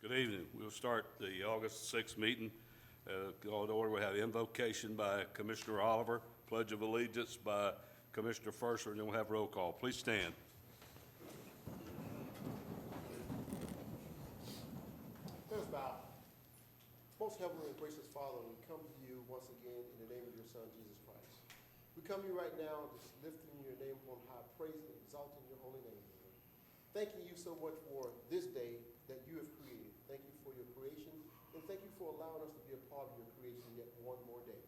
Good evening. We'll start the August 6th meeting. Call to order. We have invocation by Commissioner Oliver, Pledge of Allegiance by Commissioner Firster, and then we'll have roll call. Please stand. Let us bow. Most heavenly and gracious Father, we come to you once again in the name of your Son, Jesus Christ. We come to you right now just lifting your name on high, praising and exalting your holy name, Lord. Thanking you so much for this day that you have created. Thank you for your creation, and thank you for allowing us to be a part of your creation yet one more day.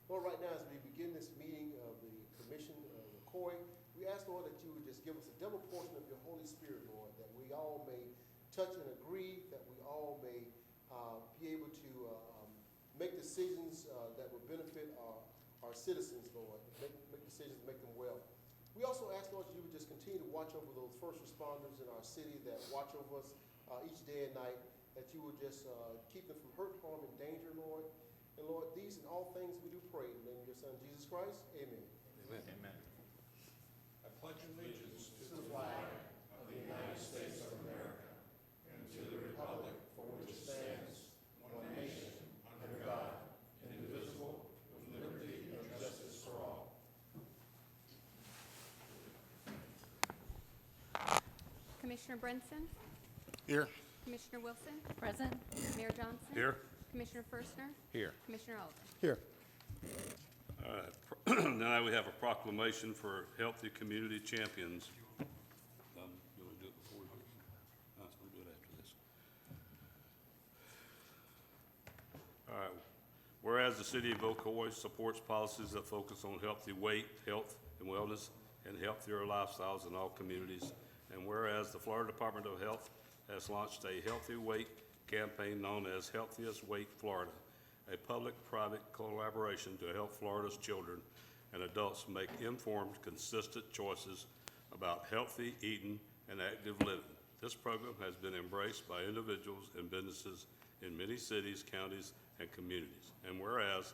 Lord, right now as we begin this meeting of the Commission of Ocoee, we ask, Lord, that you would just give us a double portion of your Holy Spirit, Lord, that we all may touch and agree, that we all may be able to make decisions that will benefit our citizens, Lord. Make decisions, make them well. We also ask, Lord, that you would just continue to watch over those first responders in our city that watch over us each day and night, that you would just keep them from hurt, harm, and danger, Lord. And Lord, these and all things we do pray in the name of your Son, Jesus Christ. Amen. Amen. Amen. I pledge allegiance to the flag of the United States of America and to the republic for which it stands, one nation, under God, indivisible, with liberty and justice for all. Commissioner Brinson? Here. Commissioner Wilson? Present. Mayor Johnson? Here. Commissioner Firstner? Here. Commissioner Oliver? Here. All right. Now we have a proclamation for Healthy Community Champions. You want to do it before we do it? No, we'll do it after this. All right. Whereas the city of Ocoee supports policies that focus on healthy weight, health, and wellness, and healthier lifestyles in all communities, and whereas the Florida Department of Health has launched a healthy weight campaign known as Healthiest Weight Florida, a public-private collaboration to help Florida's children and adults make informed, consistent choices about healthy eating and active living. This program has been embraced by individuals and businesses in many cities, counties, and communities. And whereas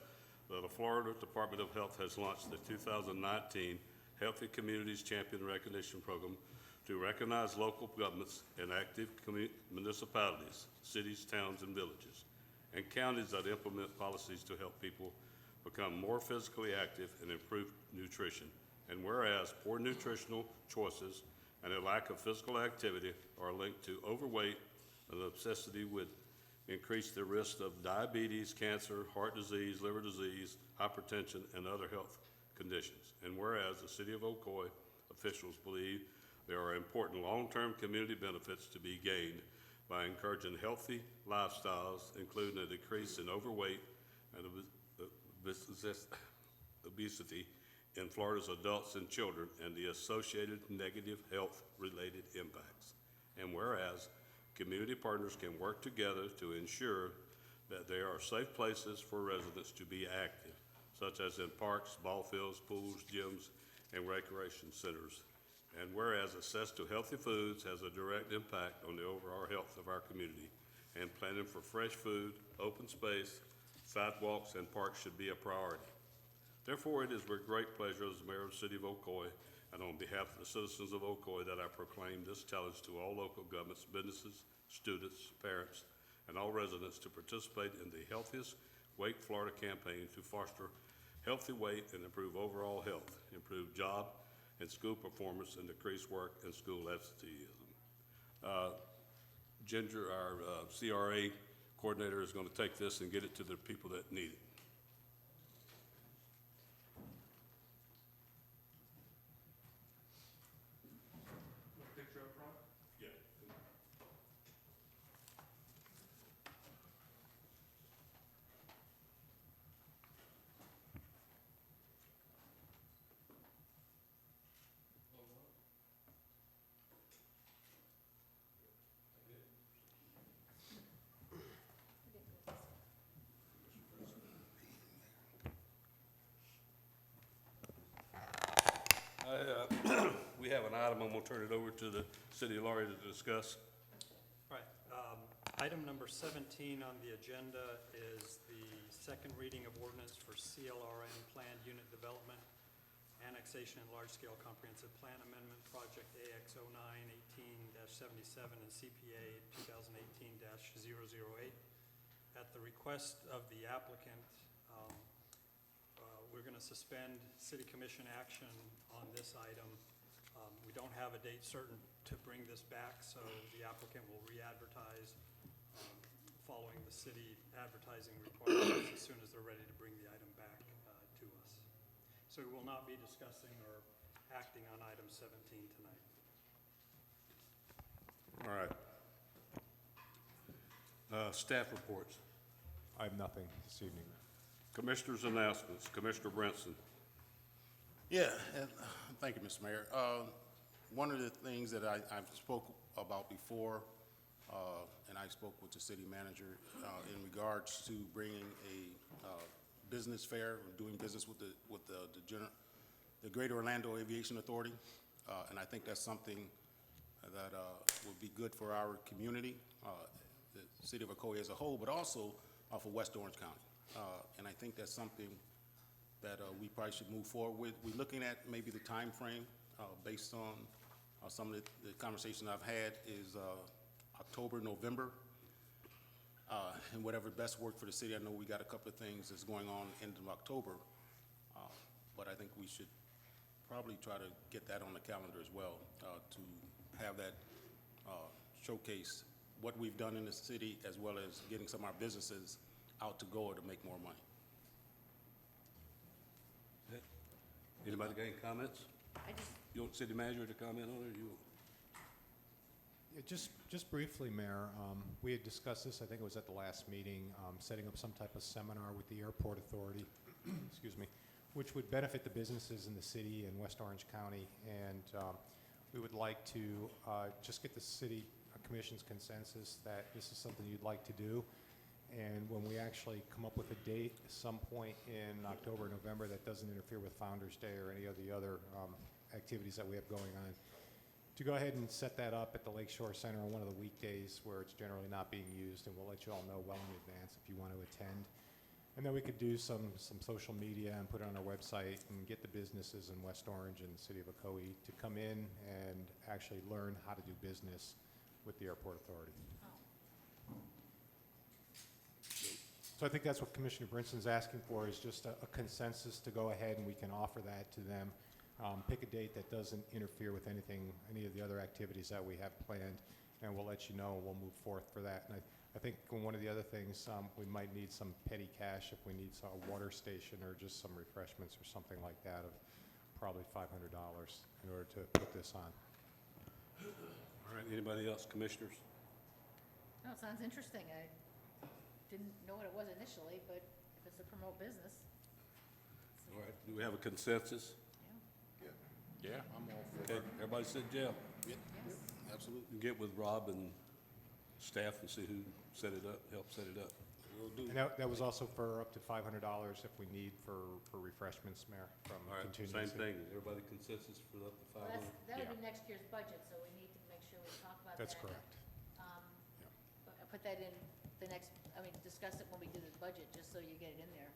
the Florida Department of Health has launched the 2019 Healthy Communities Champion Recognition Program to recognize local governments and active municipalities, cities, towns, and villages, and counties that implement policies to help people become more physically active and improve nutrition. And whereas poor nutritional choices and a lack of physical activity are linked to overweight and obesity would increase the risk of diabetes, cancer, heart disease, liver disease, hypertension, and other health conditions. And whereas the city of Ocoee officials believe there are important long-term community benefits to be gained by encouraging healthy lifestyles, including a decrease in overweight and obesity in Florida's adults and children and the associated negative health-related impacts. And whereas community partners can work together to ensure that there are safe places for residents to be active, such as in parks, ball fields, pools, gyms, and recreation centers. And whereas access to healthy foods has a direct impact on the overall health of our community, and planning for fresh food, open space, sidewalks, and parks should be a priority. Therefore, it is with great pleasure as the mayor of the city of Ocoee and on behalf of the citizens of Ocoee that I proclaim this challenge to all local governments, businesses, students, parents, and all residents to participate in the Healthiest Weight Florida campaign to foster healthy weight and improve overall health, improve job and school performance, and decrease work and school absenteeism. Ginger, our CRA coordinator, is going to take this and get it to the people that need it. Picture up front? Yeah. We have an item, I'm going to turn it over to the city lawyer to discuss. Right. Item number 17 on the agenda is the second reading of ordinance for CLRN planned unit development annexation and large-scale comprehensive plan amendment, project AX 09-18-77 and CPA 2018-008. At the request of the applicant, we're going to suspend city commission action on this item. We don't have a date certain to bring this back, so the applicant will re-advertise following the city advertising requirements as soon as they're ready to bring the item back to us. So we will not be discussing or acting on item 17 tonight. All right. Staff reports. I have nothing this evening. Commissioners' announcements. Commissioner Brinson. Yeah, thank you, Mr. Mayor. One of the things that I've spoke about before, and I spoke with the city manager in regards to bringing a business fair, doing business with the Greater Orlando Aviation Authority, and I think that's something that would be good for our community, the city of Ocoee as a whole, but also for West Orange County. And I think that's something that we probably should move forward with. We're looking at maybe the time frame based on some of the conversation I've had is October, November, and whatever best work for the city. I know we got a couple of things that's going on end of October, but I think we should probably try to get that on the calendar as well to have that showcase what we've done in the city as well as getting some of our businesses out to go to make more money. Anybody got any comments? You want city manager to comment on it, or you? Yeah, just briefly, Mayor, we had discussed this, I think it was at the last meeting, setting up some type of seminar with the airport authority, excuse me, which would benefit the businesses in the city and West Orange County. And we would like to just get the city commission's consensus that this is something you'd like to do. And when we actually come up with a date, some point in October, November, that doesn't interfere with Founder's Day or any of the other activities that we have going on, to go ahead and set that up at the Lakeshore Center on one of the weekdays where it's generally not being used, and we'll let you all know well in advance if you want to attend. And then we could do some social media and put it on our website and get the businesses in West Orange and the city of Ocoee to come in and actually learn how to do business with the airport authority. So I think that's what Commissioner Brinson's asking for, is just a consensus to go ahead and we can offer that to them. Pick a date that doesn't interfere with any of the other activities that we have planned, and we'll let you know, and we'll move forth for that. And I think one of the other things, we might need some petty cash if we need a water station or just some refreshments or something like that of probably $500 in order to put this on. All right, anybody else, commissioners? No, it sounds interesting. I didn't know what it was initially, but if it's to promote business, All right, do we have a consensus? Yeah, I'm all for Okay, it. everybody said yeah. Yes, yes. absolutely. You get with Rob and staff and see who set it up, help set it up. We'll do. And that was also for up to $500 if we need for refreshments, Mayor, from All right, contingency. same thing. Everybody consensus for up to Well, 500? that would Yeah. be next year's budget, so we need to make sure we talk about that. That's correct. Yeah. But I put that in the next, discuss it when we do the budget, just so you get it in there.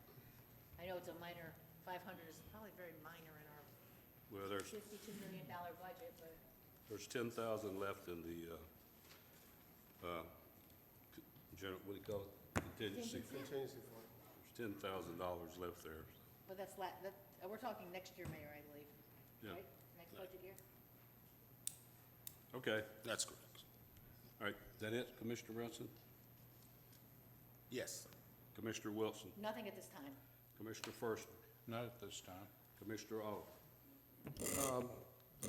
I know it's a minor, 500 is probably very minor in our Well, there's $52 million budget, but There's 10,000 left in the, what do you call it? Contingency. Contingency fund. There's $10,000 left there. that's we're talking next year, Mayor, I believe, Yeah. right? Next budget year? Okay, That's correct. all right, is that it, Commissioner Brunson? Yes. Commissioner Wilson? Nothing at this time. Commissioner First? Not at this time. Commissioner O?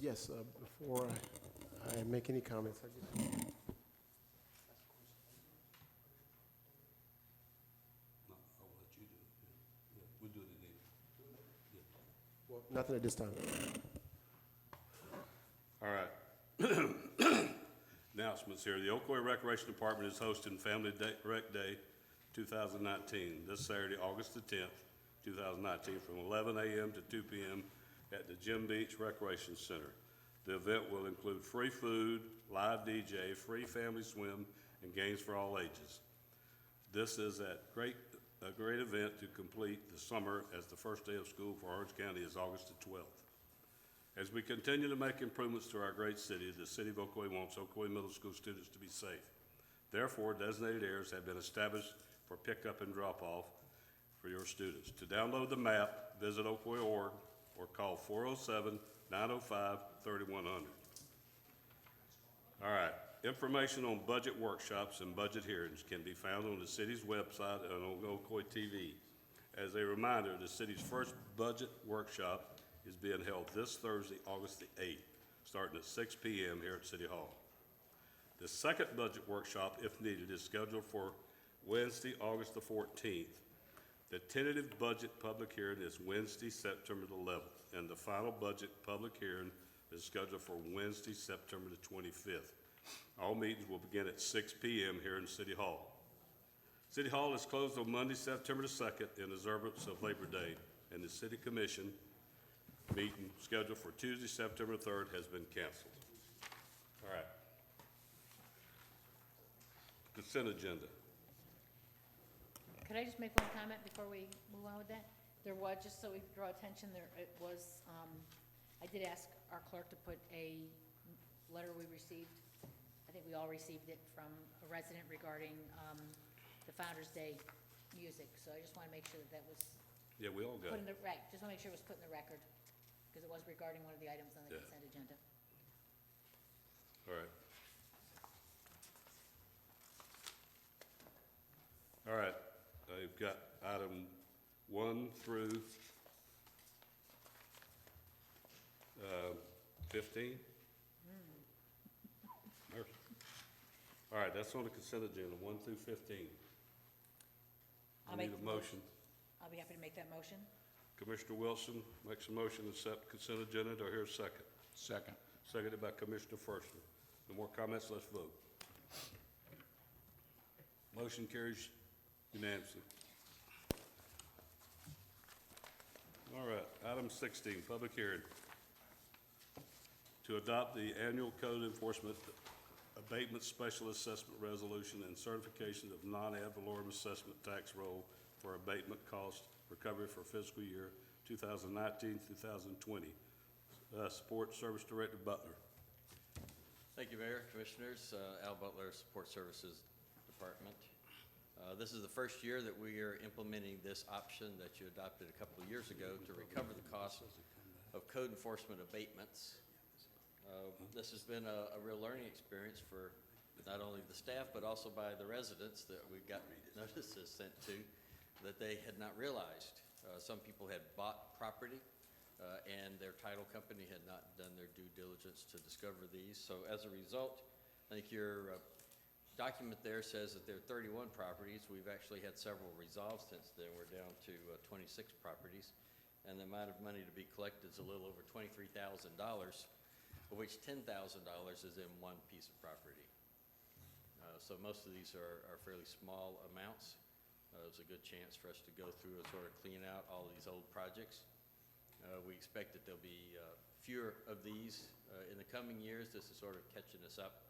Yes, before I make any comments, I just, No, I'll let you do it. Yeah, we'll do it again. well, nothing at this time. All right. Announcements here. The Ocoee Recreation Department is hosting Family Rec Day 2019, this Saturday, August the 10th, 2019, from 11 a.m. to 2 p.m. at the Jim Beach Recreation Center. The event will include free food, live DJ, free family swim, and games for all ages. This is a great event to complete the summer, as the first day of school for Orange County is August the 12th. As we continue to make improvements to our great city, the city of Ocoee wants Ocoee Middle School students to be safe. Therefore, designated areas have been established for pickup and drop-off for your students. To download the map, visit Ocoee.org or call 407-905-3100. All right, information on budget workshops and budget hearings can be found on the city's website and on Ocoee TV. As a reminder, the city's first budget workshop is being held this Thursday, August the 8th, starting at 6 p.m. here at City Hall. The second budget workshop, if needed, is scheduled for Wednesday, August the 14th. The tentative budget public hearing is Wednesday, September the 11th, and the final budget public hearing is scheduled for Wednesday, September the 25th. All meetings will begin at 6 p.m. here in City Hall. City Hall is closed on Monday, September the 2nd in observance of Labor Day, and the City Commission meeting scheduled for Tuesday, September 3rd has been canceled. All right. Consent agenda. Could I just make one comment before we move on with that? There was, just so we draw attention, it was, I did ask our clerk to put a letter we received. I think we all received it from a resident regarding the Founder's Day music. So I just want to make sure that was Yeah, we all got put it. in the, right, just want to make sure it was put in the record, because it was regarding one of the items on the Yeah. consent agenda. All right. All right, I've got item 1 through 15. Mercy. All right, that's on the consent agenda, 1 through 15. I I'll need make a the motion. I'll be happy to make that motion. Commissioner Wilson makes a motion to accept consent agenda. Do I hear a second? Second. Seconded by Commissioner Fershman. No more comments, let's vote. Motion carries unanimously. All right, item 16, public hearing. To adopt the annual code enforcement abatement special assessment resolution and certification of non-ad valorem assessment tax roll for abatement cost recovery for fiscal year 2019-2020. Support Service Director Butler. Thank you, Mayor, Commissioners. Al Butler, Support Services Department. This is the first year that we are implementing this option that you adopted a couple of years ago to recover the cost of code enforcement abatements. This has been a real learning experience for not only the staff, but also by the residents that we got notices sent to that they had not realized. Some people had bought property and their title company had not done their due diligence to discover these. So as a result, I think your document there says that there are 31 properties. We've actually had several resolved since then. We're down to 26 properties. And the amount of money to be collected is a little over $23,000, of which $10,000 is in one piece of property. So most of these are fairly small amounts. It's a good chance for us to go through and sort of clean out all of these old projects. We expect that there'll be fewer of these in the coming years. This is sort of catching us up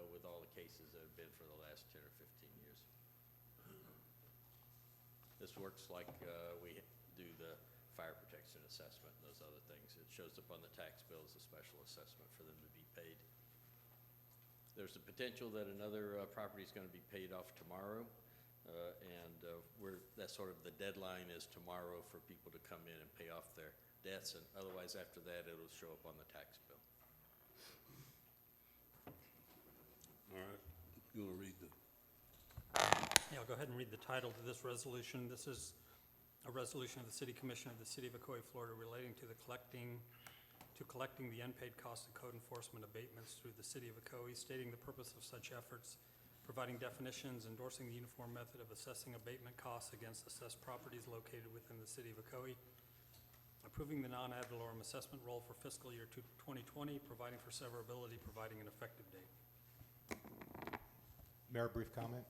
with all the cases that have been for the last 10 or 15 years. This works like we do the fire protection assessment and those other things. It shows up on the tax bill as a special assessment for them to be paid. There's the potential that another property is going to be paid off tomorrow, and that's sort of the deadline is tomorrow for people to come in and pay off their debts, and otherwise after that it'll show up on the tax bill. All right, you want to read the? Yeah, I'll go ahead and read the title to this resolution. This is a resolution of the City Commission of the City of Ocoee, Florida, relating to collecting the unpaid costs of code enforcement abatements through the City of Ocoee, stating the purpose of such efforts, providing definitions, endorsing the uniform method of assessing abatement costs against assessed properties located within the City of Ocoee, approving the non-ad valorem assessment roll for fiscal year 2020, providing for severability, providing an effective date. Mayor, brief comment.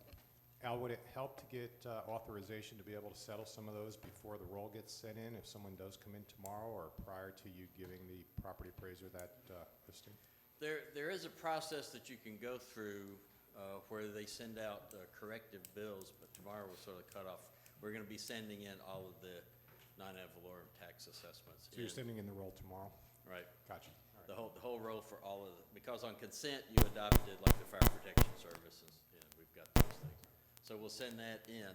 Al, would it help to get authorization to be able to settle some of those before the roll gets sent in, if someone does come in tomorrow or prior to you giving the property appraiser that listing? There is a process that you can go through where they send out corrective bills, but tomorrow we're sort of cut off. We're going to be sending in all of the non-ad valorem tax assessments. So you're sending in the roll tomorrow? right? Gotcha. All right. The whole roll for all of the, because on consent, you adopted like the fire protection services, and we've got those things. So we'll send that in.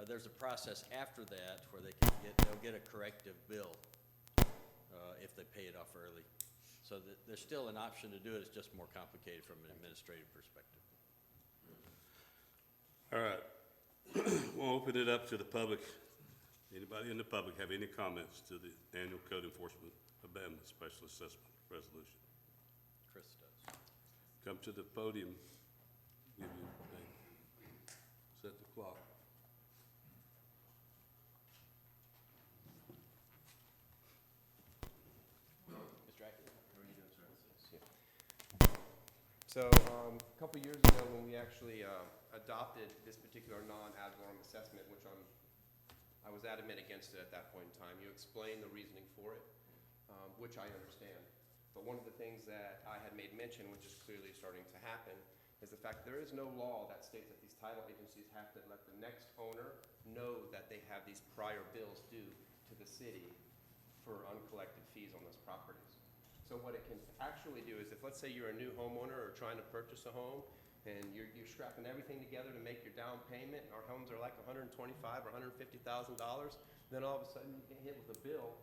There's a process after that where they'll get a corrective bill if they pay it off early. So there's still an option to do it, it's just more complicated from an administrative perspective. All right. We'll open it up to the public. Anybody in the public have any comments to the annual code enforcement abandonment special assessment resolution? Chris does. Come to the podium. Give you a thing. Set the clock. Mr. Ackett, how are you doing, sir? So, a couple years ago, when we actually adopted this particular non-ad valorem assessment, which I was adamant against it at that point in time, you explained the reasoning for it, which I understand. But one of the things that I had made mention, which is clearly starting to happen, is the fact there is no law that states that these title agencies have to let the next owner know that they have these prior bills due to the city for uncollected fees on those properties. So what it can actually do is if, let's say you're a new homeowner or trying to purchase a home and you're scrapping everything together to make your down payment, and our homes are like $125,000 or $150,000, then all of a sudden you get hit with a bill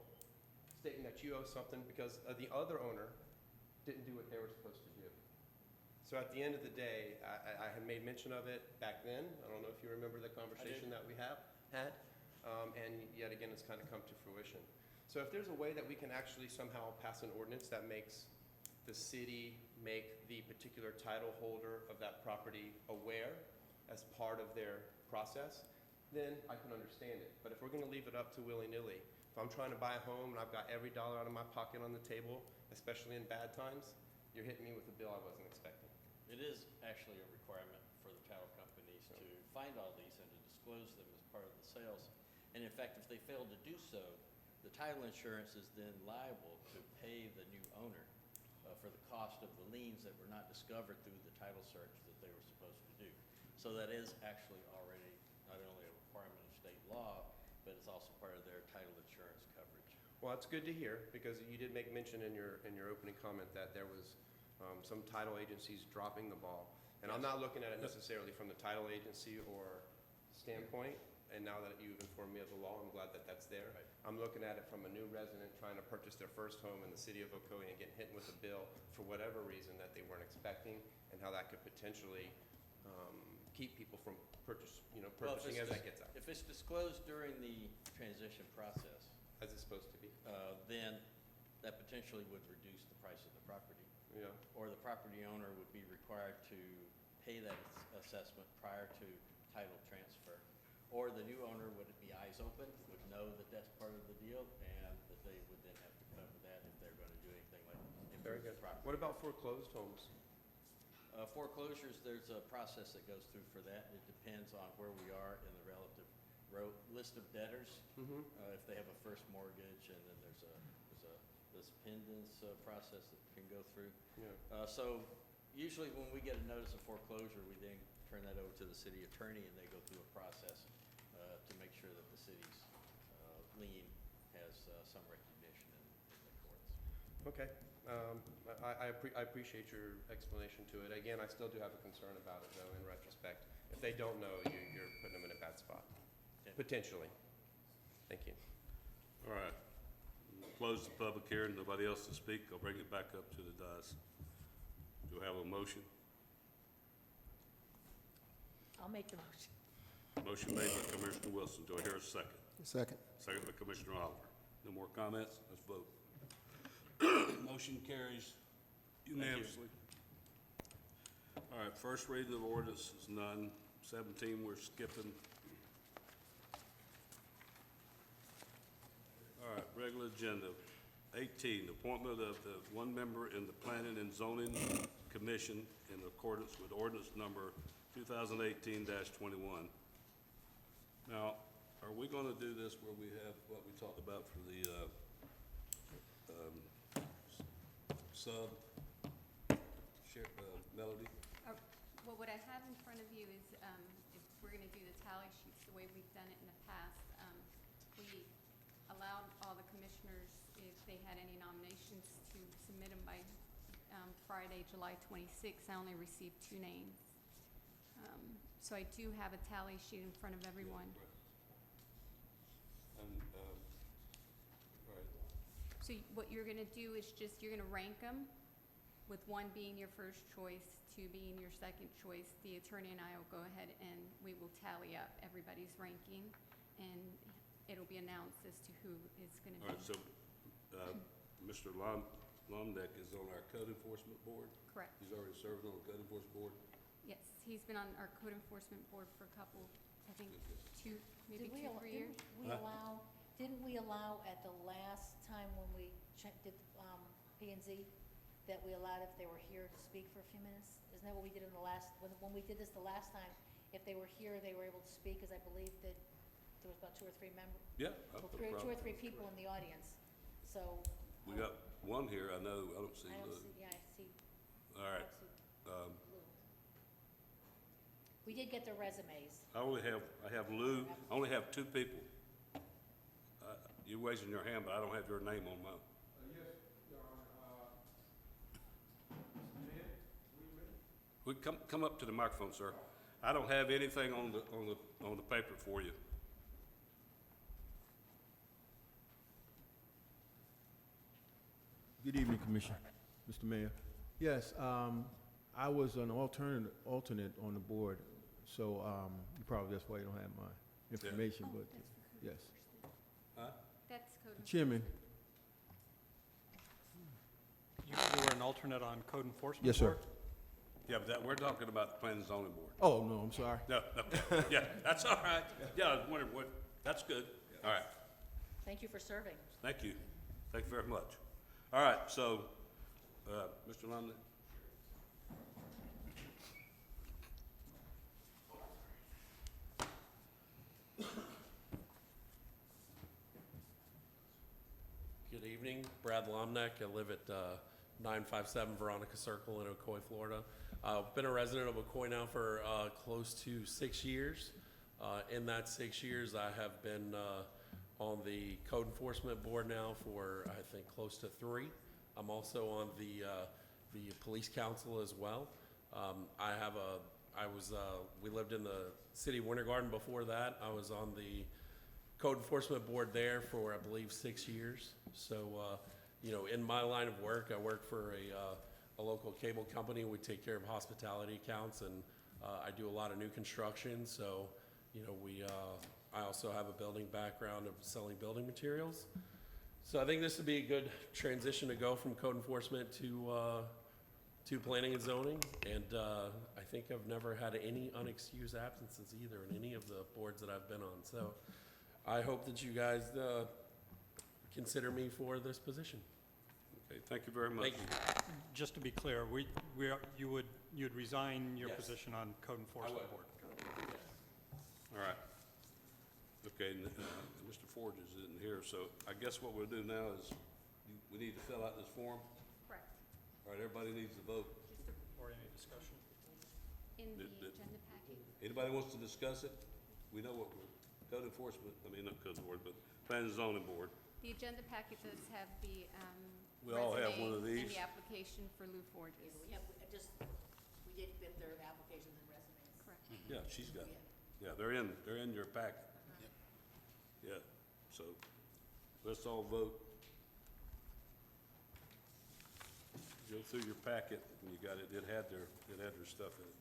stating that you owe something because the other owner didn't do what they were supposed to do. So at the end of the day, I had made mention of it back then. I don't know if you remember the conversation that we had. And yet again, it's kind of come to fruition. So if there's a way that we can actually somehow pass an ordinance that makes the city make the particular title holder of that property aware as part of their process, then I can understand it. But if we're gonna leave it up to willy-nilly, if I'm trying to buy a home and I've got every dollar out of my pocket on the table, especially in bad times, you're hitting me with a bill I wasn't expecting. It is actually a requirement for the title companies to find all these and to disclose them as part of the sales. And in fact, if they fail to do so, the title insurance is then liable to pay the new owner for the cost of the liens that were not discovered through the title search that they were supposed to do. So that is actually already not only a requirement of state law, but it's also part of their title insurance coverage. Well, that's good to hear, because you did make mention in your opening comment that there was some title agencies dropping the ball. And I'm not looking at it necessarily from the title agency or standpoint, and now that you've informed me of the law, I'm glad that that's there. Right. I'm looking at it from a new resident trying to purchase their first home in the city of Ocoee and getting hit with a bill for whatever reason that they weren't expecting, and how that could potentially keep people from purchasing as that gets out. If it's disclosed during the transition process, As it's supposed to be. then that potentially would reduce the price of the property. Yeah. Or the property owner would be required to pay that assessment prior to title transfer. Or the new owner would be eyes open, would know that that's part of the deal, and that they would then have to cover that if they're going to do anything like Very improve the good. property. What about foreclosed homes? Foreclosures, there's a process that goes through for that. It depends on where we are in the relative list of debtors. If they have a first mortgage, and then there's this pendants process that can go through. Yeah. So usually when we get a notice of foreclosure, we then turn that over to the city attorney, and they go through a process to make sure that the city's lien has some recognition in the courts. Okay. I appreciate your explanation to it. Again, I still do have a concern about it, though, in retrospect. If they don't know, you're putting them in a bad spot, Okay. potentially. Thank you. All right. We'll close the public hearing. Nobody else to speak. I'll bring it back up to the dais. Do I have a motion? I'll make the motion. Motion made by Commissioner Wilson. Do I hear a second? Second. Second by Commissioner Oliver. No more comments? Let's vote. Motion carries unanimously. All right, first reading of ordinance is none. 17, we're skipping. All right, regular agenda. 18, appointment of the one member in the Planning and Zoning Commission in accordance with ordinance number 2018-21. Now, are we gonna do this where we have what we talked about for the, Melody? Well, what I have in front of you is, if we're gonna do the tally sheets the way we've done it in the past, we allowed all the commissioners, if they had any nominations to submit them by Friday, July 26th. I only received 2 names. So I do have a tally sheet in front of everyone. And, all right. So what you're going to do is just, you're going to rank them, with 1 being your first choice, 2 being your second choice. The attorney and I will go ahead and we will tally up everybody's ranking, and it'll be announced as to who is going to All be. right, so, Mr. Lomdeck is on our code enforcement board? Correct. He's already served on the code enforcement board? Yes, he's been on our code enforcement board for a couple, I think, 2, maybe Did we 2, al- 3 years. Didn't we allow at the last time when we did P and Z, that we allowed if they were here to speak for a few minutes? Isn't that what we did in the last, when we did this the last time? If they were here, they were able to speak, because I believe that there was about 2 or 3 members, Yeah. I don't have a 2 or problem. 3 people in the audience, so. We got 1 here, I know, I don't see I don't Lou. see, yeah, I see. All I right, don't see Lou. We did get their resumes. I have Lou, I only have 2 people. You're raising your hand, but I don't have your name on mine. Yes, Your Honor. Mr. Mayor, we ready? We come up to the microphone, sir. I don't have anything on the paper for you. Good evening, Commissioner, Mr. Mayor. Yes, I was an alternate on the board, so probably that's why you don't have my information, Oh, but yes. That's code enforcement. Chairman, You were an alternate on code enforcement? yes, sir. board? Yeah, but we're talking about the planning and zoning board. Oh, no, I'm sorry. No, yeah, that's all right. Yeah, I was wondering what, that's good. All right, Thank you for serving. thank you. Thank you very much. All right, so, Mr. Lumley? Good evening, Brad Lomneck. I live at 957 Veronica Circle in Ocoee, Florida. I've been a resident of Ocoee now for close to 6 years. In that 6 years, I have been on the code enforcement board now for, I think, close to 3. I'm also on the police council as well. We lived in the city of Winter Garden before that. I was on the code enforcement board there for, I believe, 6 years. So, in my line of work, I work for a local cable company. We take care of hospitality accounts, and I do a lot of new construction. So, I also have a building background of selling building materials. So I think this would be a good transition to go from code enforcement to planning and zoning. And I think I've never had any unexcused absences either in any of the boards that I've been on. So I hope that you guys consider me for this position. Okay, thank you very much. Thank you. Just to be clear, you'd resign your Yes. position on code enforcement would. board? All right. Okay, Mr. Forges isn't here, so I guess what we'll do now is, we need to fill out this form. Correct. All right, everybody needs to vote. Or any discussion? In the Did- agenda packet. Anybody wants to discuss it? We know what we're, code enforcement, not code board, but planning and zoning board. The agenda packet does have the We all have one of resume and these. the application for Lou Forges. Yeah, we did get their applications and resumes. Correct. Yeah, she's got it. Yeah, they're in your packet. Yeah, so let's all vote. Go through your packet, and you got it, it had their stuff in it.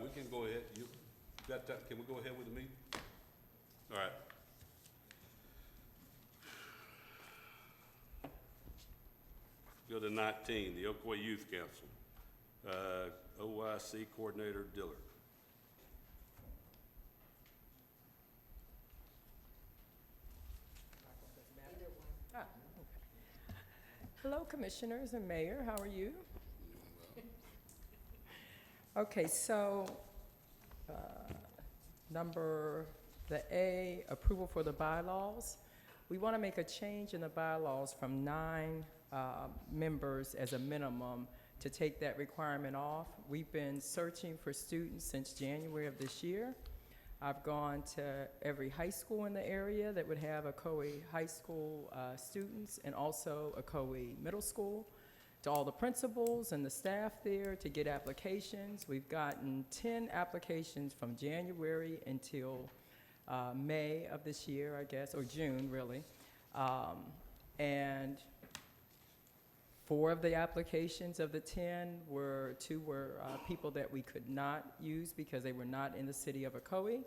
We can go ahead, you got that, can we go ahead with the meeting? All right. Go to 19, the Ocoee Youth Council. OIC Coordinator Dillard. Hello, Commissioners and Mayor, how are you? Okay, so, the A, approval for the bylaws. We want to make a change in the bylaws from 9 members as a minimum to take that requirement off. We've been searching for students since January of this year. I've gone to every high school in the area that would have Ocoee High School students and also Ocoee Middle School, to all the principals and the staff there to get applications. We've gotten 10 applications from January until May of this year, I guess, or June, really. And 4 of the applications of the 10 were, 2 were people that we could not use because they were not in the city of Ocoee,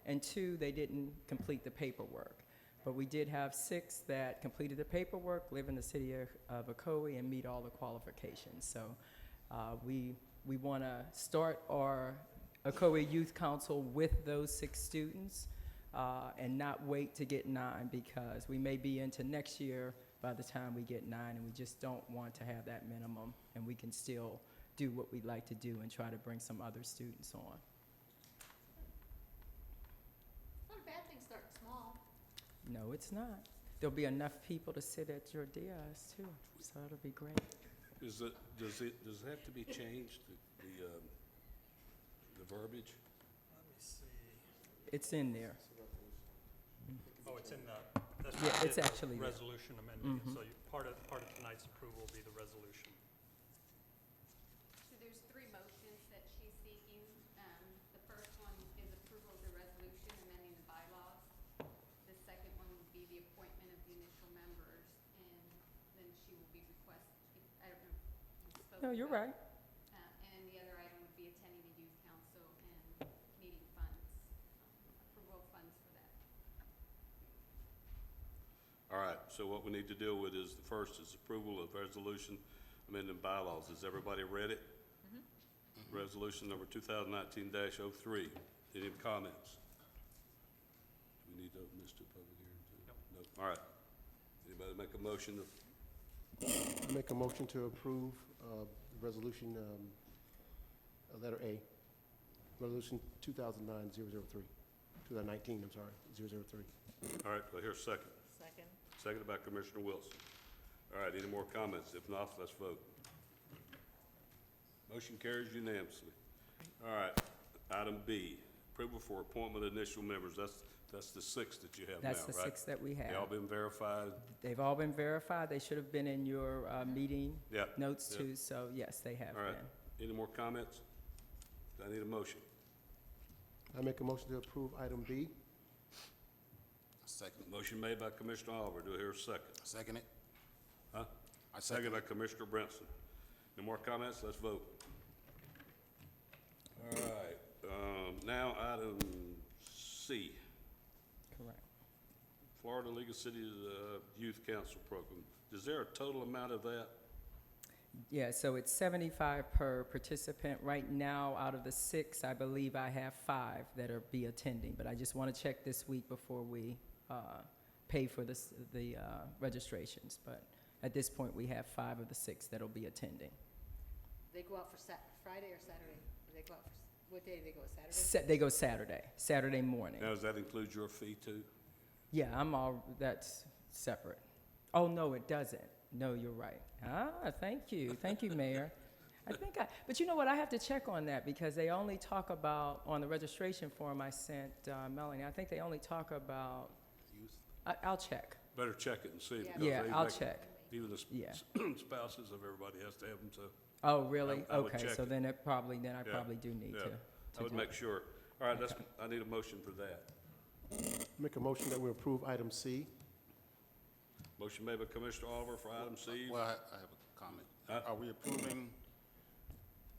and 2, they didn't complete the paperwork. But we did have 6 that completed the paperwork, live in the city of Ocoee, and meet all the qualifications. So we want to start our Ocoee Youth Council with those 6 students and not wait to get 9, because we may be into next year by the time we get 9, and we just don't want to have that minimum, and we can still do what we'd like to do and try to bring some other students on. Not a bad thing starting small. No, it's not. There'll be enough people to sit at your dais too, so it'll be great. Does it have to be changed, the verbiage? Let me see. It's in there. Oh, it's in the, that's Yeah, what I it's did, the actually there. resolution amendment. Mhm. So part of tonight's approval will be the resolution. So there's 3 motions that she's seeking. The first one is approval of the resolution amending the bylaws. The second one would be the appointment of the initial members, and then she will be requesting, I don't know if you spoke No, you're about- right. And then the other item would be attending the youth council and needing funds, approval of funds for that. All right, so what we need to deal with is, the first is approval of resolution amending bylaws. Has everybody read it? Resolution number 2019-03. Any comments? Do we need to open this to a public hearing too? No. All right. Anybody make a motion? I make a motion to approve resolution, letter A, resolution 2009-003, 2019, I'm sorry, 003. All right, do I hear a second? Second. Seconded by Commissioner Wilson. All right, any more comments? If not, let's vote. Motion carries unanimously. All right, item B, approval for appointment of initial members. That's the 6 that you have now, right? That's the 6 that we They all have. been verified? They've all been verified. They should have been in your meeting Yeah. notes yeah. too, so yes, they have All right, been. any more comments? Do I need a motion? I make a motion to approve item B. Second. Motion made by Commissioner Oliver. Do I hear a second? Second it. Huh? I Second by Commissioner Brinson. No more comments? Let's vote. All right, now item C, Correct. Florida League of Cities Youth Council Program. Is there a total amount of that? Yeah, so it's 75 per participant. Right now, out of the 6, I believe I have 5 that are be attending, but I just want to check this week before we pay for the registrations. But at this point, we have 5 of the 6 that'll be attending. They go out for Friday or Saturday? They go out for, what day do they go, Saturday? They go Saturday morning. Now, does that include your fee too? Yeah, that's separate. Oh, no, it doesn't. No, you're right. Thank you, Mayor. But you know what, I have to check on that, because they only talk about, on the registration form I sent Melanie, I think they only talk about, I'll check. Better check it and see. because Yeah, they I'll make- check. Even the Yeah. spouses of everybody has to have them, so. Oh, really? I would Okay, check so it. then I probably Yeah, do need yeah. to I would do make it. sure. All right, Okay. I need a motion for that. Make a motion that we approve item C. Motion made by Commissioner Oliver for item C. Well, I have a comment. Huh? Are we approving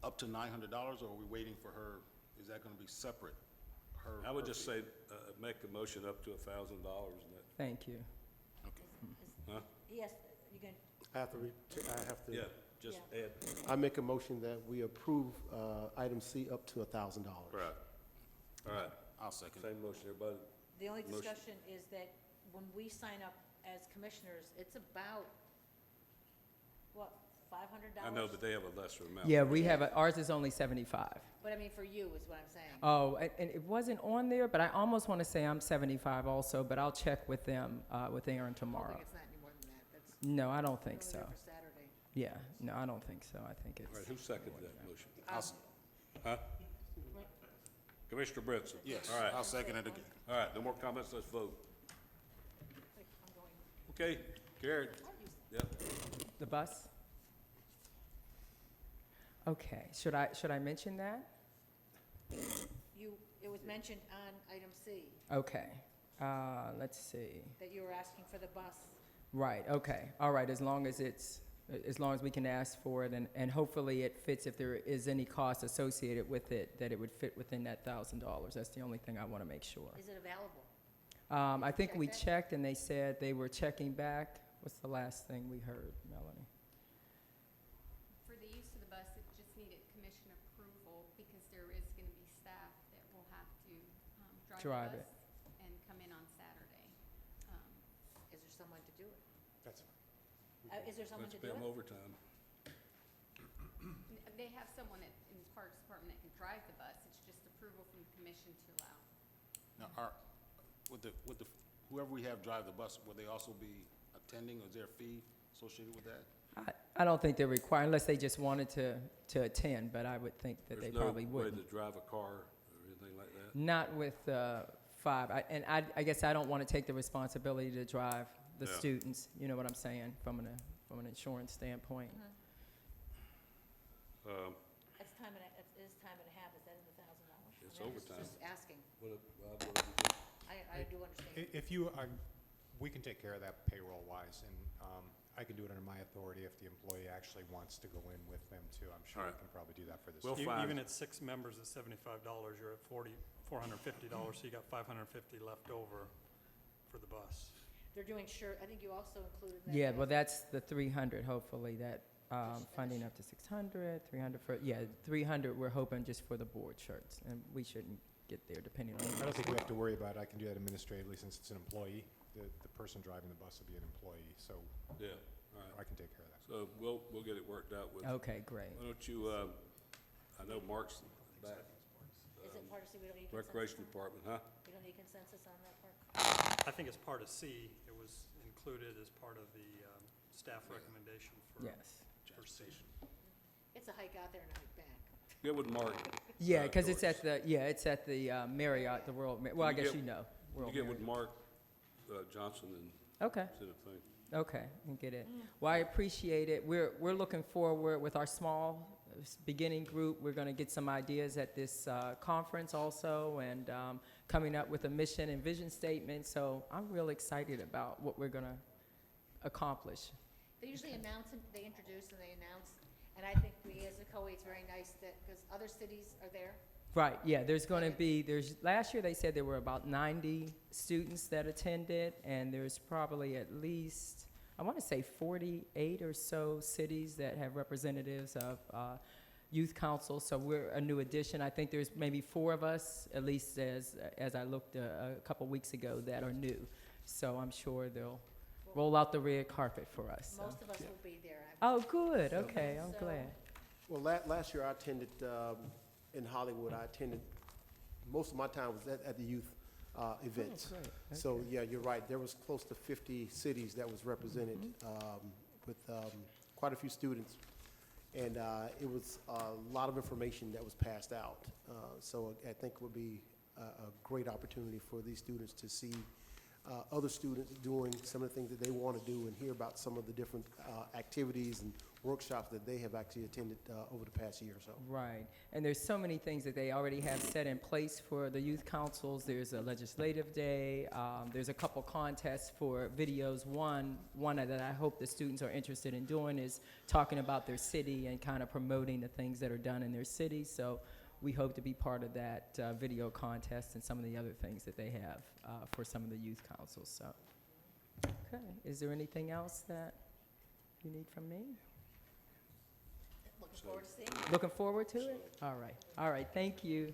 up to $900, or are we waiting for her? Is that gonna be separate? I would just fee? say, make a motion up to $1,000 and that, Thank you. Okay. huh? Yes, you can, I have to. Yeah, just add, I make a motion that we approve item C up to $1,000. right. All right, I'll second. same motion, everybody. the only Motion. discussion is that when we sign up as commissioners, it's about what, $500? I know, but they have a lesser amount. Yeah, we have, ours is only 75. But I mean, for you is what I'm saying. Oh, and it wasn't on there, but I almost want to say I'm 75 also, but I'll check with them, with Aaron I don't tomorrow. think it's not any more than that. That's No, I don't think only so. there for Saturday. Yeah, no, I don't think so. I think All right, it's, who seconded that motion? Um, Huh? Commissioner Brinson? Yes, All right, I'll second it again. all right, no more comments, let's vote. I'm going, Okay, carried. Yep. the bus? Okay, should I mention that? it was mentioned on item C, Okay, let's see. that you were asking for the bus. Right, okay, all right, as long as we can ask for it, and hopefully it fits, if there is any cost associated with it, that it would fit within that $1,000. That's the only thing I want to make sure. Is it available? I think we Check that? checked, and they said they were checking back. What's the last thing we heard, Melanie? For the use of the bus, it just needed commission approval because there is going to be staff that will have to drive Drive the bus and come in on Saturday. Is there someone to do it? That's fine. Is there someone Let's to pay do them it? overtime. They have someone in the Parks Department that can drive the bus. It's just approval from the commission to allow. Now, whoever we have drive the bus, will they also be attending, or is there a fee associated with that? I don't think they're required, unless they just wanted to attend, but I would think that they probably There's no way wouldn't. to drive a car or anything like that? Not with 5. I guess I don't want to take the responsibility to drive the Yeah. students, you know what I'm saying, from an insurance standpoint. It's time and a half, is that in the $1,000? It's I mean, I'm overtime. Just asking. What do we do? I do understand. If you are, we can take care of that payroll-wise, and I can do it under my authority if the employee actually wants to go in with them too. I'm sure All we right. can probably do that for this. We'll E- find- Even at 6 members at $75, you're at $450, so you got $550 left over for the bus. They're doing I think you also included that. Yeah, as- well, that's the 300, hopefully, that Just funding finish. up to 600, 300 for, 300, we're hoping just for the board shirts, and we shouldn't get there depending on. I don't think we have to worry about it. I can do that administratively since it's an employee. The person driving the bus will be an employee, so Yeah, all right. I can take care of that. So we'll get it worked out with, Okay, great. why don't you, I know Mark's back, Is it part of C, we don't need consensus? Recreation on- Department, huh? We don't need consensus on that part? I think as part of C, it was included as part of the staff recommendation for Yes. C. It's a hike out there and a hike back. Get with Mark. Yeah, because it's George. it's at the Marriott, the World, well, I You guess get- you know. You World get with Marriott. Mark Johnson and Okay. see the thing. Okay, and get it. Well, I appreciate it. We're looking forward with our small beginning group. We're going to get some ideas at this conference also, and coming up with a mission and vision statement. So I'm real excited about what we're going to accomplish. They usually announce, they introduce and they announce, and I think we as a Ocoee, it's very nice that, because other cities are there. Right, yeah, there's going to be, last year they said there were about 90 students that attended, and there's probably at least, I want to say 48 or so cities that have representatives of youth council, so we're a new addition. I think there's maybe 4 of us, at least as I looked a couple weeks ago, that are new. So I'm sure they'll roll out the red carpet for us. so. Most of us will be there. Oh, good, okay, I'm So- glad. Well, last year I attended, in Hollywood, I attended, most of my time was at the youth events. Oh, great, So, yeah, you're right, there was close to 50 cities that was represented with quite a few students. And it was a lot of information that was passed out. So I think it would be a great opportunity for these students to see other students doing some of the things that they want to do and hear about some of the different activities and workshops that they have actually attended over the past year or so. Right, and there's so many things that they already have set in place for the youth councils. There's a legislative day, there's a couple contests for videos. One that I hope the students are interested in doing is talking about their city and kind of promoting the things that are done in their city. So we hope to be part of that video contest and some of the other things that they have for some of the youth councils. So, okay, is there anything else that you need from me? Looking forward to seeing you. Looking forward to it? All right, thank you.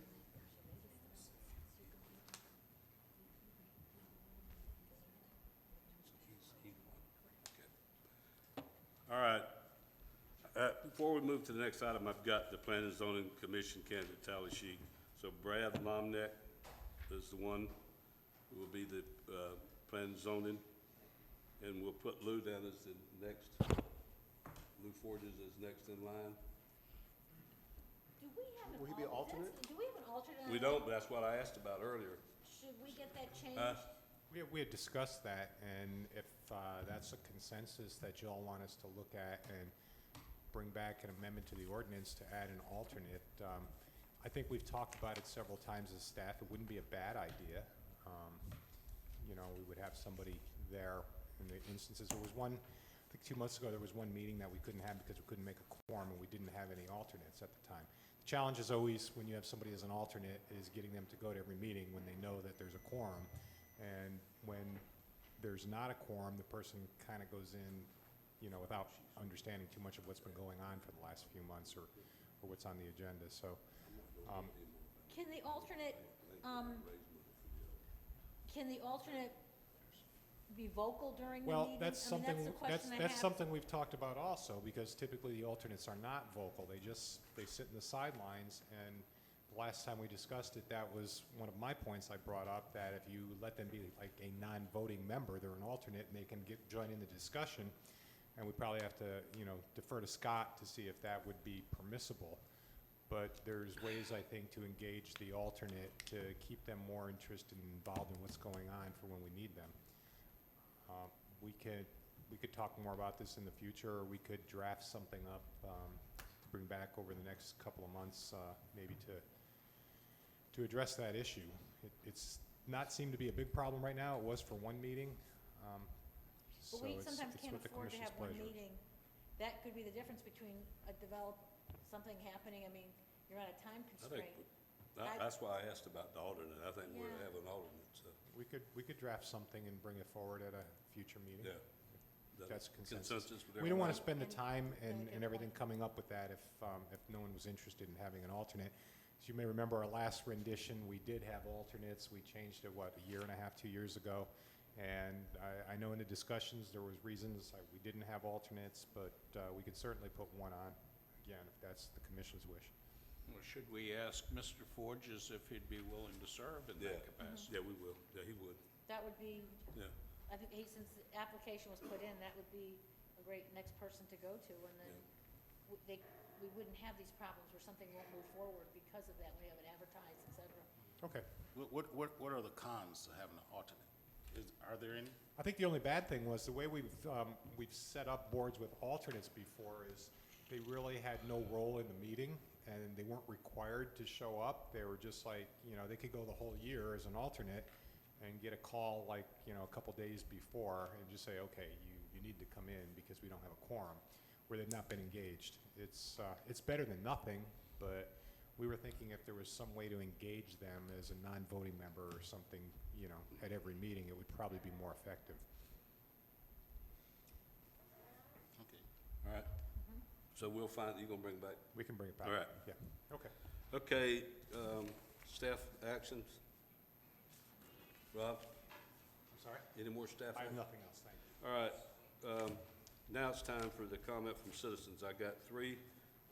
All right, before we move to the next item, I've got the Planning and Zoning Commission candidate tally sheet. So Brad Lomneck is the one who will be the Planning and Zoning, and we'll put Lou down as the next. Lou Forges is next in line. Do we have an Will he be an alternate? Do we have an alternate? We don't, but that's what I asked about earlier. Should we get that changed? We had discussed that, and if that's a consensus that you all want us to look at and bring back an amendment to the ordinance to add an alternate, I think we've talked about it several times as staff. It wouldn't be a bad idea. You know, we would have somebody there in the instances. There was one, I think 2 months ago, there was one meeting that we couldn't have because we couldn't make a quorum and we didn't have any alternates at the time. The challenge is always when you have somebody as an alternate is getting them to go to every meeting when they know that there's a quorum. And when there's not a quorum, the person kind of goes in, you know, without understanding too much of what's been going on for the last few months or what's on the agenda. So, Can the alternate be vocal during the well, meeting? that's I mean, something, that's the question I that's have. something we've talked about also, because typically the alternates are not vocal. They sit in the sidelines, and the last time we discussed it, that was one of my points I brought up, that if you let them be like a non-voting member, they're an alternate, and they can join in the discussion, and we probably have to, you know, defer to Scott to see if that would be permissible. But there's ways, I think, to engage the alternate to keep them more interested and involved in what's going on for when we need them. We could talk more about this in the future, or we could draft something up to bring back over the next couple of months, maybe to address that issue. It's not seemed to be a big problem right now. It was for one meeting. But we it's sometimes can't with the afford to commission's have one pleasure. meeting. That could be the difference between something happening. I mean, you're on a time I think, constraint. that's why I asked about the alternate. I think we're Yeah. having an alternate, so, We could draft something and bring it forward at a future meeting. yeah. That's consensus. with We don't want to everybody? spend the time And- and everything coming up with that if no one was interested in having an alternate. As you may remember, our last rendition, we did have alternates. We changed it, what, a year and a half, 2 years ago? And I know in the discussions, there was reasons we didn't have alternates, but we could certainly put one on, again, if that's the commission's wish. Well, should we ask Mr. Forges if he'd be willing to serve in Yeah. that capacity? Yeah, we will. Yeah, he would. That would be, Yeah. I think since the application was put in, that would be a great next person to go to, and then we wouldn't have these problems where something won't move forward because of that. We have it advertised, et cetera. Okay. What are the cons to having an alternate? Are there any? I think the only bad thing was the way we've set up boards with alternates before is they really had no role in the meeting, and they weren't required to show up. They were just like, you know, they could go the whole year as an alternate and get a call like, you know, a couple days before and just say, okay, you need to come in because we don't have a quorum, where they've not been engaged. It's better than nothing, but we were thinking if there was some way to engage them as a non-voting member or something, you know, at every meeting, it would probably be more effective. Okay. All right. So we'll find, you're gonna bring back? We can bring it back. All right. Yeah, okay. Okay, staff actions? Rob, I'm sorry? any more staff? I have nothing else, thank you. All right, now it's time for the comment from citizens. I got three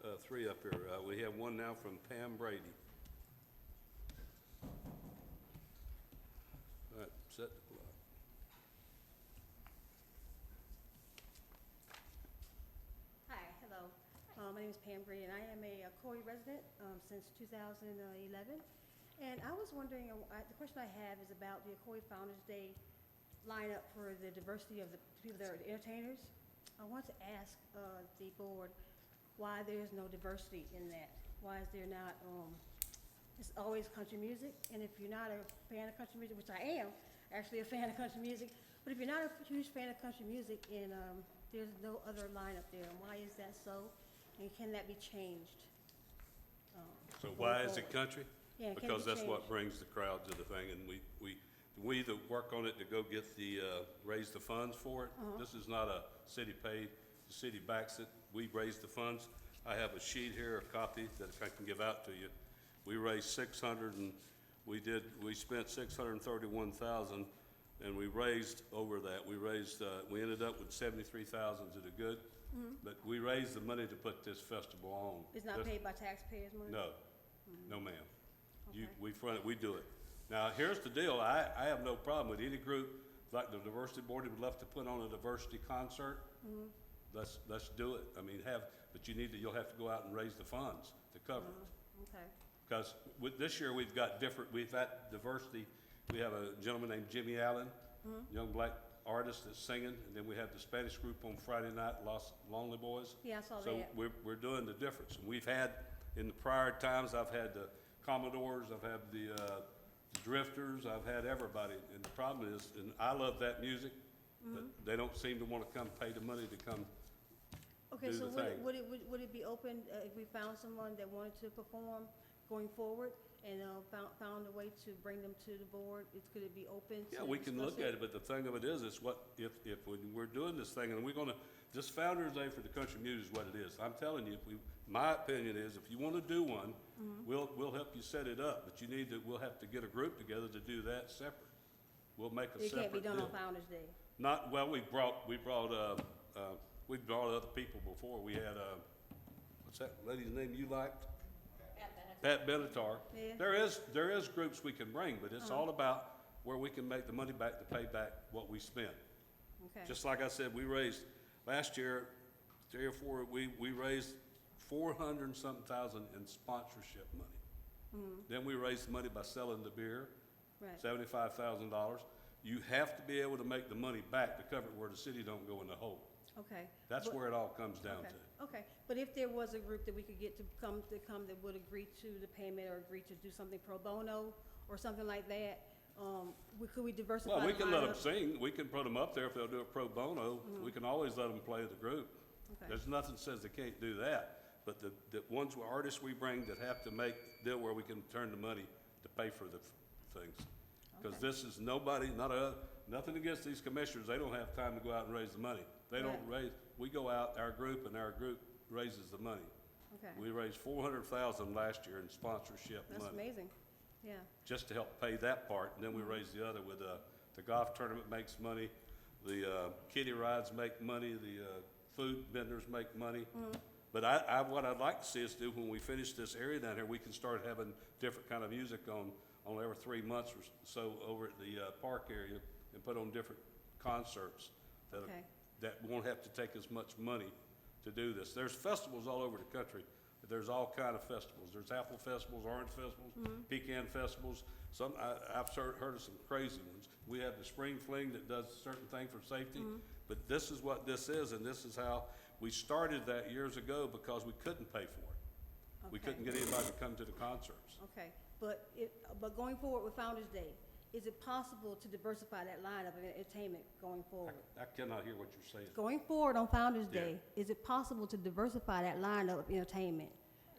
up here. We have one now from Pam Brady. All right, set the clock. Hi, hello. My name is Pam Brady, and I am a Ocoee resident since 2011. And I was wondering, the question I have is about the Ocoee Founders Day lineup for the diversity of the people that are the entertainers. I want to ask the board why there's no diversity in that. Why is there not, it's always country music, and if you're not a fan of country music, which I am actually a fan of country music, but if you're not a huge fan of country music and there's no other lineup there, and why is that so? And can that be changed? So going why is it forward? country? Yeah, can it Because be that's what changed? brings the crowd to the thing, and we either work on it to go get the, raise the funds for it. This is not a city paid, the city backs it, we raise the funds. I have a sheet here, a copy that I can give out to you. We raised we spent 631,000, and we raised over that. We ended up with 73,000 to the good. But we raised the money to put this festival on. It's not This- paid by taxpayers' money? No, no ma'am. You, Okay. we front it, we do it. Now, here's the deal, I have no problem with any group, like the diversity board would love to put on a diversity concert. Let's do it. I mean, but you'll have to go out and raise the funds to cover it. Okay, Because this year, we've got diversity. We have a gentleman named Jimmy Allen, young black artist that's singing, and then we have the Spanish group on Friday night, Los Lonely Boys. yeah, I saw that. So we're doing the difference. And we've had, in the prior times, I've had the Commodores, I've had the Drifters, I've had everybody. And the problem is, and I love that music, but they don't seem to want to come pay the money to come. Okay, do so the thing. would it be open if we found someone that wanted to perform going forward and found a way to bring them to the board? Could it be open to Yeah, we can look discuss at it, but the thing of it is what, if when we're doing this thing, and we're gonna, this Founder's Day for the country music is what it is. I'm telling you, my opinion is, if you wanna do one, we'll help you set it up, but we'll have to get a group together to do that separate. We'll make a It separate can't be done deal. on Founder's Day? Well, we brought other people before. We had, what's that lady's name you liked? Pat Benatar. Yeah. There is groups we can bring, but it's all about where we can make the money back to pay back what we spent. Okay. Just like I said, we raised, last year, 3 or 4, we raised 400 and something thousand in sponsorship money. Then we raised the money by selling the beer, Right. $75,000. You have to be able to make the money back to cover it where the city don't go in the hole. Okay. That's But- where it all comes down Okay, to. okay. But if there was a group that we could get to come that would agree to the payment or agree to do something pro bono or something like that, could we diversify Well, we the can let them lineup? sing, we can put them up there if they'll do it pro bono, we can always let them play the group. Okay. There's nothing says they can't do that, but the ones, artists we bring that have to make deal where we can turn the money to pay for the things. Because Okay. this is nothing against these commissioners, they don't have time to go out and raise the money. They don't we go out, our group raises the money. Okay, We raised 400,000 last year in sponsorship money. that's amazing, yeah. Just to help pay that part, and then we raise the other with, the golf tournament makes money, the, kiddie rides make money, the, food vendors make money. But what I'd like to see us do when we finish this area down here, we can start having different kind of music on every 3 months or so over at the, park area and put on different concerts Okay. that won't have to take as much money to do this. There's festivals all over the country. There's all kind of festivals. There's apple festivals, orange festivals, pecan festivals. I've heard of some crazy ones. We have the Spring Fling that does a certain thing for safety. But this is what this is, and this is how we started that years ago because we couldn't pay for it. We Okay. couldn't get anybody to come to the concerts. Okay, but going forward with Founder's Day, is it possible to diversify that lineup of entertainment going forward? I cannot hear what you're saying. Going forward on Founder's Yeah. Day, is it possible to diversify that lineup of entertainment?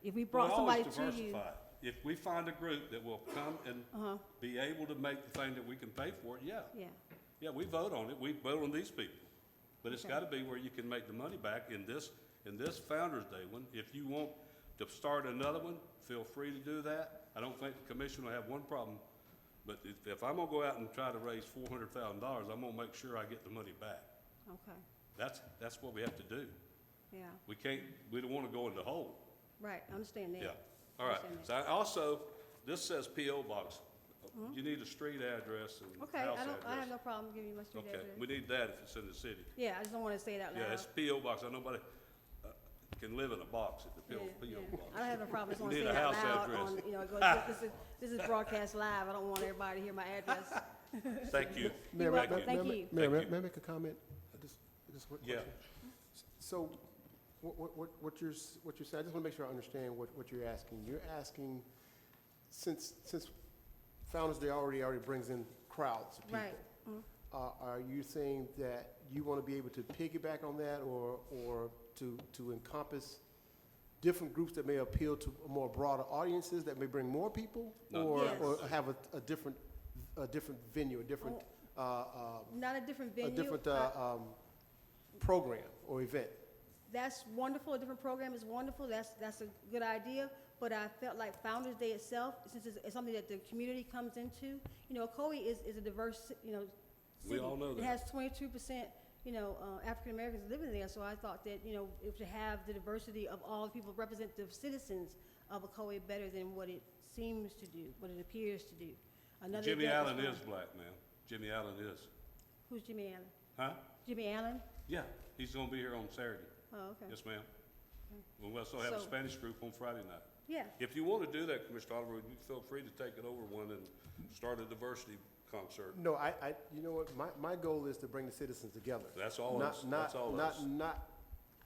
If we We'll brought always somebody to you, diversify. If we find a group that will come and be able to make the thing that we can pay for it, yeah. yeah, Yeah, we vote on it. We vote on these people. But it's Okay. gotta be where you can make the money back in this Founder's Day one. If you want to start another one, feel free to do that. I don't think the commission will have one problem. But if I'm gonna go out and try to raise $400,000, I'm gonna make sure I get the money back. okay, That's what we have to do. yeah, We don't wanna go in the hole. right, I understand that. Yeah. All right. Understand So this says P.O. Box. You need a street address and Okay, house I have address. no problem giving you my street Okay, address. we need that if it's in the city. Yeah, I just don't wanna say it out loud. Yeah, it's P.O. Box. Nobody can live in a box at the Yeah, P.O. yeah. Box. I don't have no problem, just You wanna say need it a out house loud address. on, this is broadcast live, I don't want everybody to hear my address. Thank you. Mayor, welcome. may- Thank may- you. Mayor, Thank may you. I make a comment? Just one Yeah. question. So, what you're saying, I just want to make sure I understand what you're asking. You're asking, since Founder's Day already brings in crowds of people. Right. Are you saying that you want to be able to piggyback on that or to encompass different groups that may appeal to more broader audiences that may bring more people? No. Yes. Or have a different venue, a different, Not a different a venue. different program or event? That's wonderful, a different program is wonderful, that's a good idea, but I felt like Founder's Day itself, since it's something that the community comes into, Ocoee is a diverse, city. We all know It that. has 22% African Americans living there, so I thought that, if to have the diversity of all the people, representative citizens of Ocoee better than what it seems to do, what it appears to do. Another Jimmy event Allen fun. is black, ma'am. Jimmy Allen is. Who's Jimmy Allen? Huh? Jimmy Allen? Yeah, he's gonna be here on Saturday. Oh, okay. Yes, ma'am. We'll also have a So- Spanish group on Friday night. Yeah, If you want to do that, Commissioner Oliver, you feel free to take it over one and start a diversity concert. No, you know what, my goal is to bring the citizens together. That's all Not- us, not- that's all not- us. Not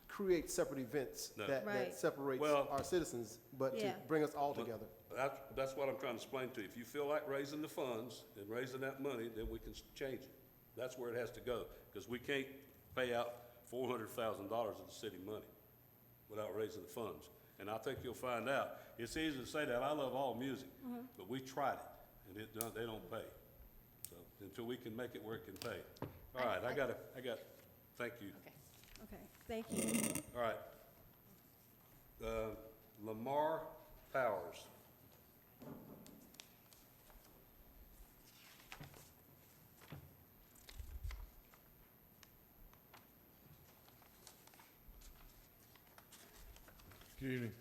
create separate events No. that Right. separates Well- our citizens, but to Yeah. bring us all together. That's what I'm trying to explain to you. If you feel like raising the funds and raising that money, then we can change it. That's where it has to go, because we can't pay out $400,000 of the city money without raising the funds. And I think you'll find out, it's easy to say that, I love all music, but we tried it, and they don't pay. So, until we can make it where it can pay. All right, thank you. Okay. okay, thank you. All right. Lamar Powers. Good evening.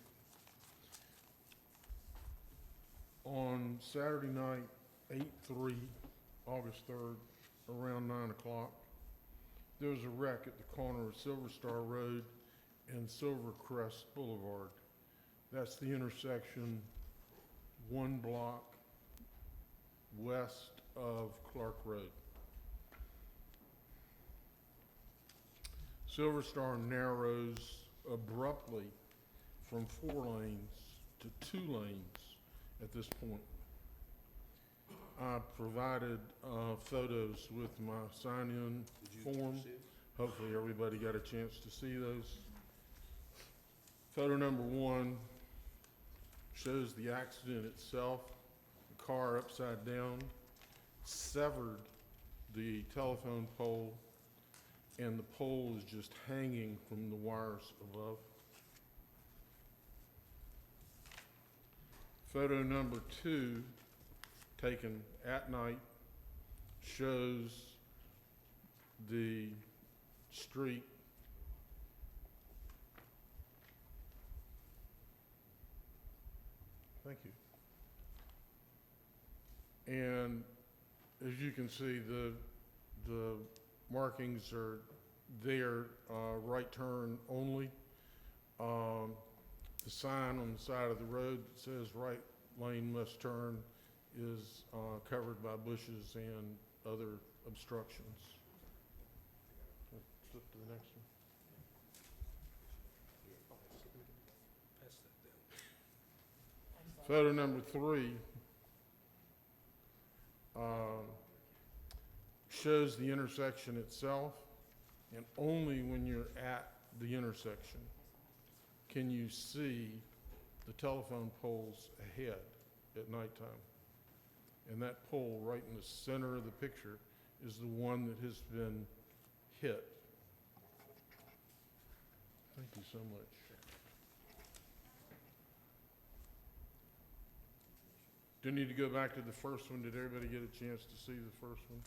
On Saturday night, 8/3, August 3rd, around 9 o'clock, there was a wreck at the corner of Silver Star Road and Silvercrest Boulevard. That's the intersection 1 block west of Clark Road. Silver Star narrows abruptly from 4 lanes to 2 lanes at this point. I provided photos with my sign-in Did you form. see it? Hopefully everybody got a chance to see those. Photo number 1 shows the accident itself. The car upside down severed the telephone pole, and the pole is just hanging from the wires above. Photo number 2, taken at night, shows the street Thank you. And as you can see, the markings are there, right turn only. The sign on the side of the road that says right lane must turn is covered by bushes and other obstructions. Flip to the next one. Photo number 3 shows the intersection itself, and only when you're at the intersection can you see the telephone poles ahead at nighttime. And that pole right in the center of the picture is the one that has been hit. Thank you so much. Do need to go back to the first one. Did everybody get a chance to see the first one?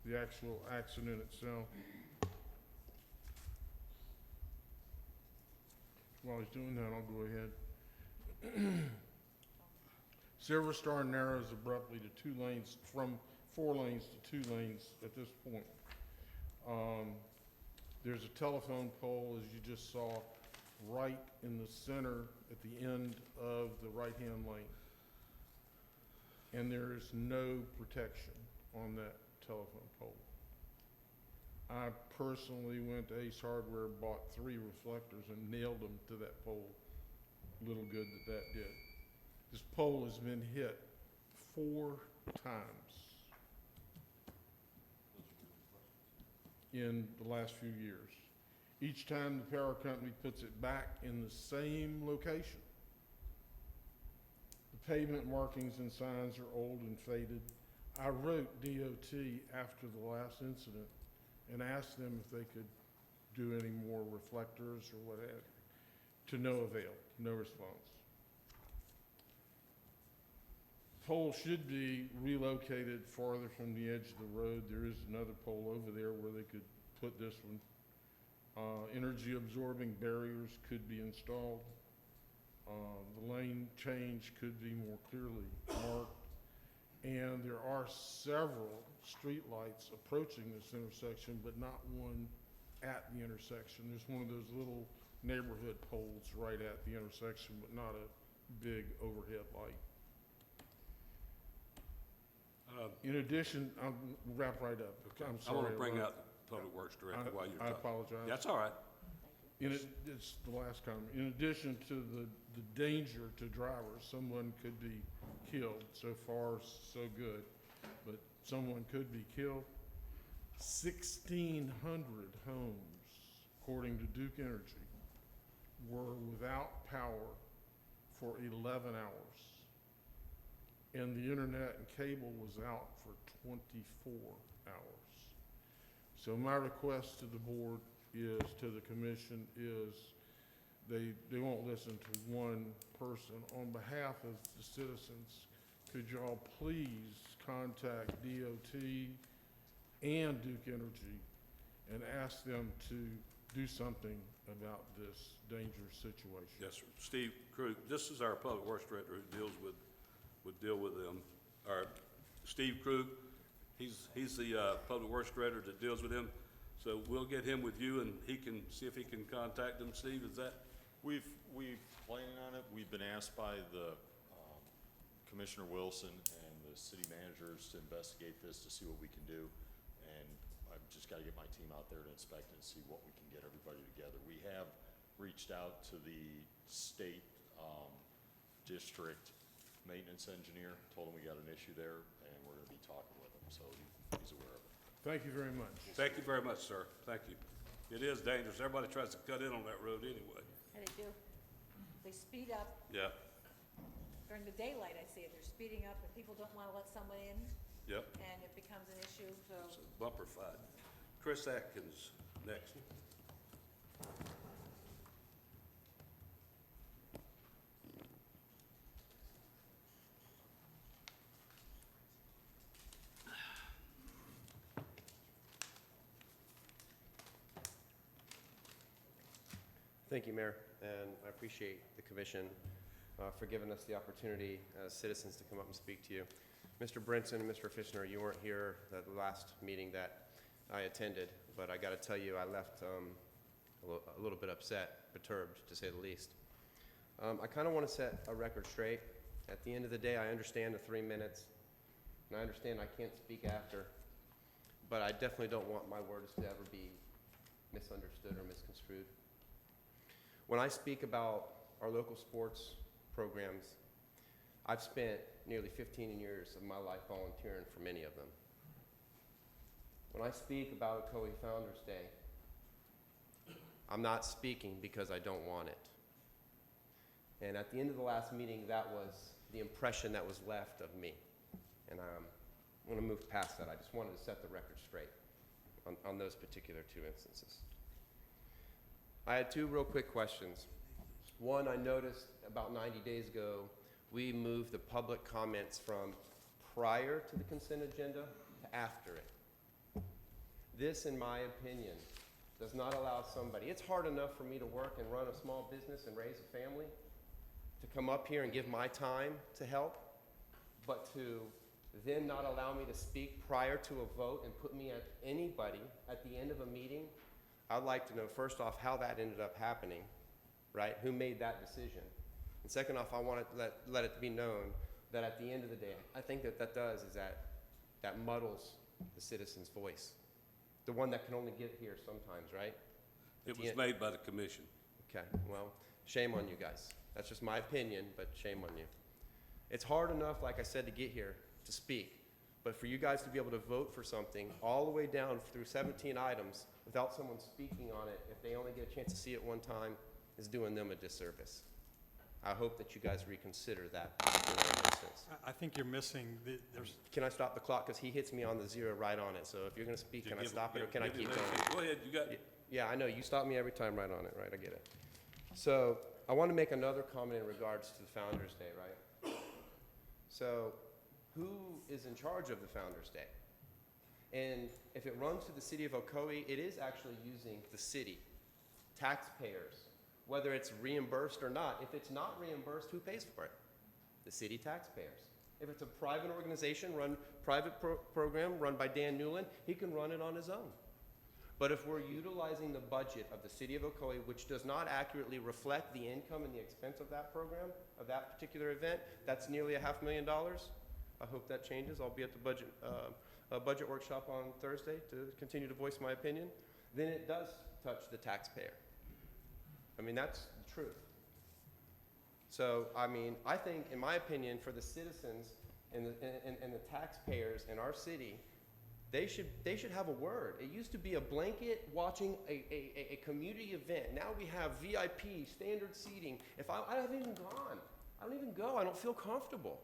The actual accident itself? While he's doing that, I'll go ahead. Silver Star narrows abruptly to 2 lanes, from 4 lanes to 2 lanes at this point. There's a telephone pole, as you just saw, right in the center at the end of the right-hand lane. And there is no protection on that telephone pole. I personally went to Ace Hardware, bought 3 reflectors and nailed them to that pole. Little good that did. This pole has been hit 4 times in the last few years. Each time the power company puts it back in the same location. The pavement markings and signs are old and faded. I wrote DOT after the last incident and asked them if they could do any more reflectors or what have you. To no avail, no response. Pole should be relocated farther from the edge of the road. There is another pole over there where they could put this one. Energy absorbing barriers could be installed. The lane change could be more clearly marked. And there are several streetlights approaching this intersection, but not one at the intersection. There's one of those little neighborhood poles right at the intersection, but not a big overhead light. In addition, I'll wrap right up. I'm I want sorry. to bring out the Public Works Director while you're I talking. apologize. That's all right. It's the last comment. In addition to the danger to drivers, someone could be killed. So far, so good, but someone could be killed. 1,600 homes, according to Duke Energy, were without power for 11 hours. And the internet and cable was out for 24 hours. So my request to the board is, to the commission, is they won't listen to one person. On behalf of the citizens, could y'all please contact DOT and Duke Energy and ask them to do something about this dangerous situation? Yes, sir. Steve Krug, this is our Public Works Director who would deal with them. Steve Krug, he's the Public Works Director that deals with them. So we'll get him with you, and he can see if he can contact them. Steve, is that? We've planning on it. We've been asked by the Commissioner Wilson and the city managers to investigate this to see what we can do. And I've just got to get my team out there to inspect it and see what we can get everybody together. We have reached out to the state district maintenance engineer, told him we got an issue there, and we're going to be talking with him, so he's aware of it. Thank you very much. Thank you very much, sir. Thank you. It is dangerous. Everybody tries to cut in on that road anyway. And they do. They speed up Yeah, during the daylight, I see it. They're speeding up and people don't want to let someone in yep. and it becomes an issue, so. It's a bumper fight. Chris Atkins, next. Thank you, Mayor, and I appreciate the commission for giving us the opportunity as citizens to come up and speak to you. Mr. Brinson and Mr. Fishner, you weren't here at the last meeting that I attended, but I got to tell you, I left a little bit upset, perturbed, to say the least. I kind of want to set a record straight. At the end of the day, I understand the 3 minutes, and I understand I can't speak after, but I definitely don't want my words to ever be misunderstood or misconstrued. When I speak about our local sports programs, I've spent nearly 15 years of my life volunteering for many of them. When I speak about Ocoee Founders Day, I'm not speaking because I don't want it. And at the end of the last meeting, that was the impression that was left of me. And I'm going to move past that. I just wanted to set the record straight on those particular two instances. I had two real quick questions. One, I noticed about 90 days ago, we moved the public comments from prior to the consent agenda to after it. This, in my opinion, does not allow somebody, it's hard enough for me to work and run a small business and raise a family, to come up here and give my time to help, but to then not allow me to speak prior to a vote and put me at anybody at the end of a meeting. I'd like to know, first off, how that ended up happening, right? Who made that decision? And second off, I want to let it be known that at the end of the day, I think that does is that muddles the citizen's voice. The one that can only get here sometimes, right? It was made by the commission. Okay, well, shame on you guys. That's just my opinion, but shame on you. It's hard enough, like I said, to get here to speak, but for you guys to be able to vote for something all the way down through 17 items without someone speaking on it, if they only get a chance to see it one time, is doing them a disservice. I hope that you guys reconsider that particular instance. I think you're missing, there's, Can I stop the clock? Because he hits me on the zero right on it. So if you're going to speak, can I stop it or can I keep going? Go ahead, you got Yeah, I know. You stop me every time right on it, right? I get it. So I want to make another comment in regards to the Founders Day, right? So who is in charge of the Founders Day? And if it runs through the city of Ocoee, it is actually using the city, taxpayers, whether it's reimbursed or not. If it's not reimbursed, who pays for it? The city taxpayers. If it's a private organization, program run by Dan Newland, he can run it on his own. But if we're utilizing the budget of the city of Ocoee, which does not accurately reflect the income and the expense of that program, of that particular event, that's nearly $500,000. I hope that changes. I'll be at the budget workshop on Thursday to continue to voice my opinion. Then it does touch the taxpayer. I mean, that's the truth. So, I mean, I think, in my opinion, for the citizens and the taxpayers in our city, they should have a word. It used to be a blanket watching a community event. Now we have VIP, standard seating. I haven't even gone. I don't even go. I don't feel comfortable.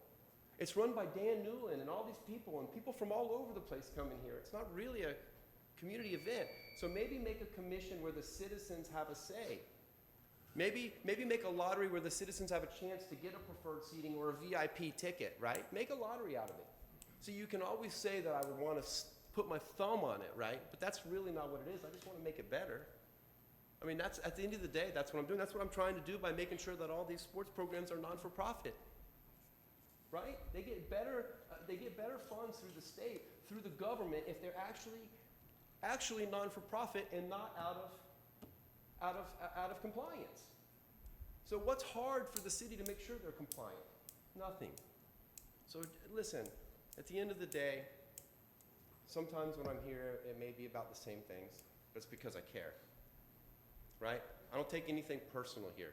It's run by Dan Newland and all these people, and people from all over the place come in here. It's not really a community event. So maybe make a commission where the citizens have a say. Maybe make a lottery where the citizens have a chance to get a preferred seating or a VIP ticket, right? Make a lottery out of it. So you can always say that I would want to put my thumb on it, right? But that's really not what it is. I just want to make it better. I mean, that's, at the end of the day, that's what I'm doing. That's what I'm trying to do by making sure that all these sports programs are non-for-profit, right? They get better funds through the state, through the government, if they're actually non-for-profit and not out of compliance. So what's hard for the city to make sure they're compliant? Nothing. So listen, at the end of the day, sometimes when I'm here, it may be about the same things, but it's because I care, right? I don't take anything personal here.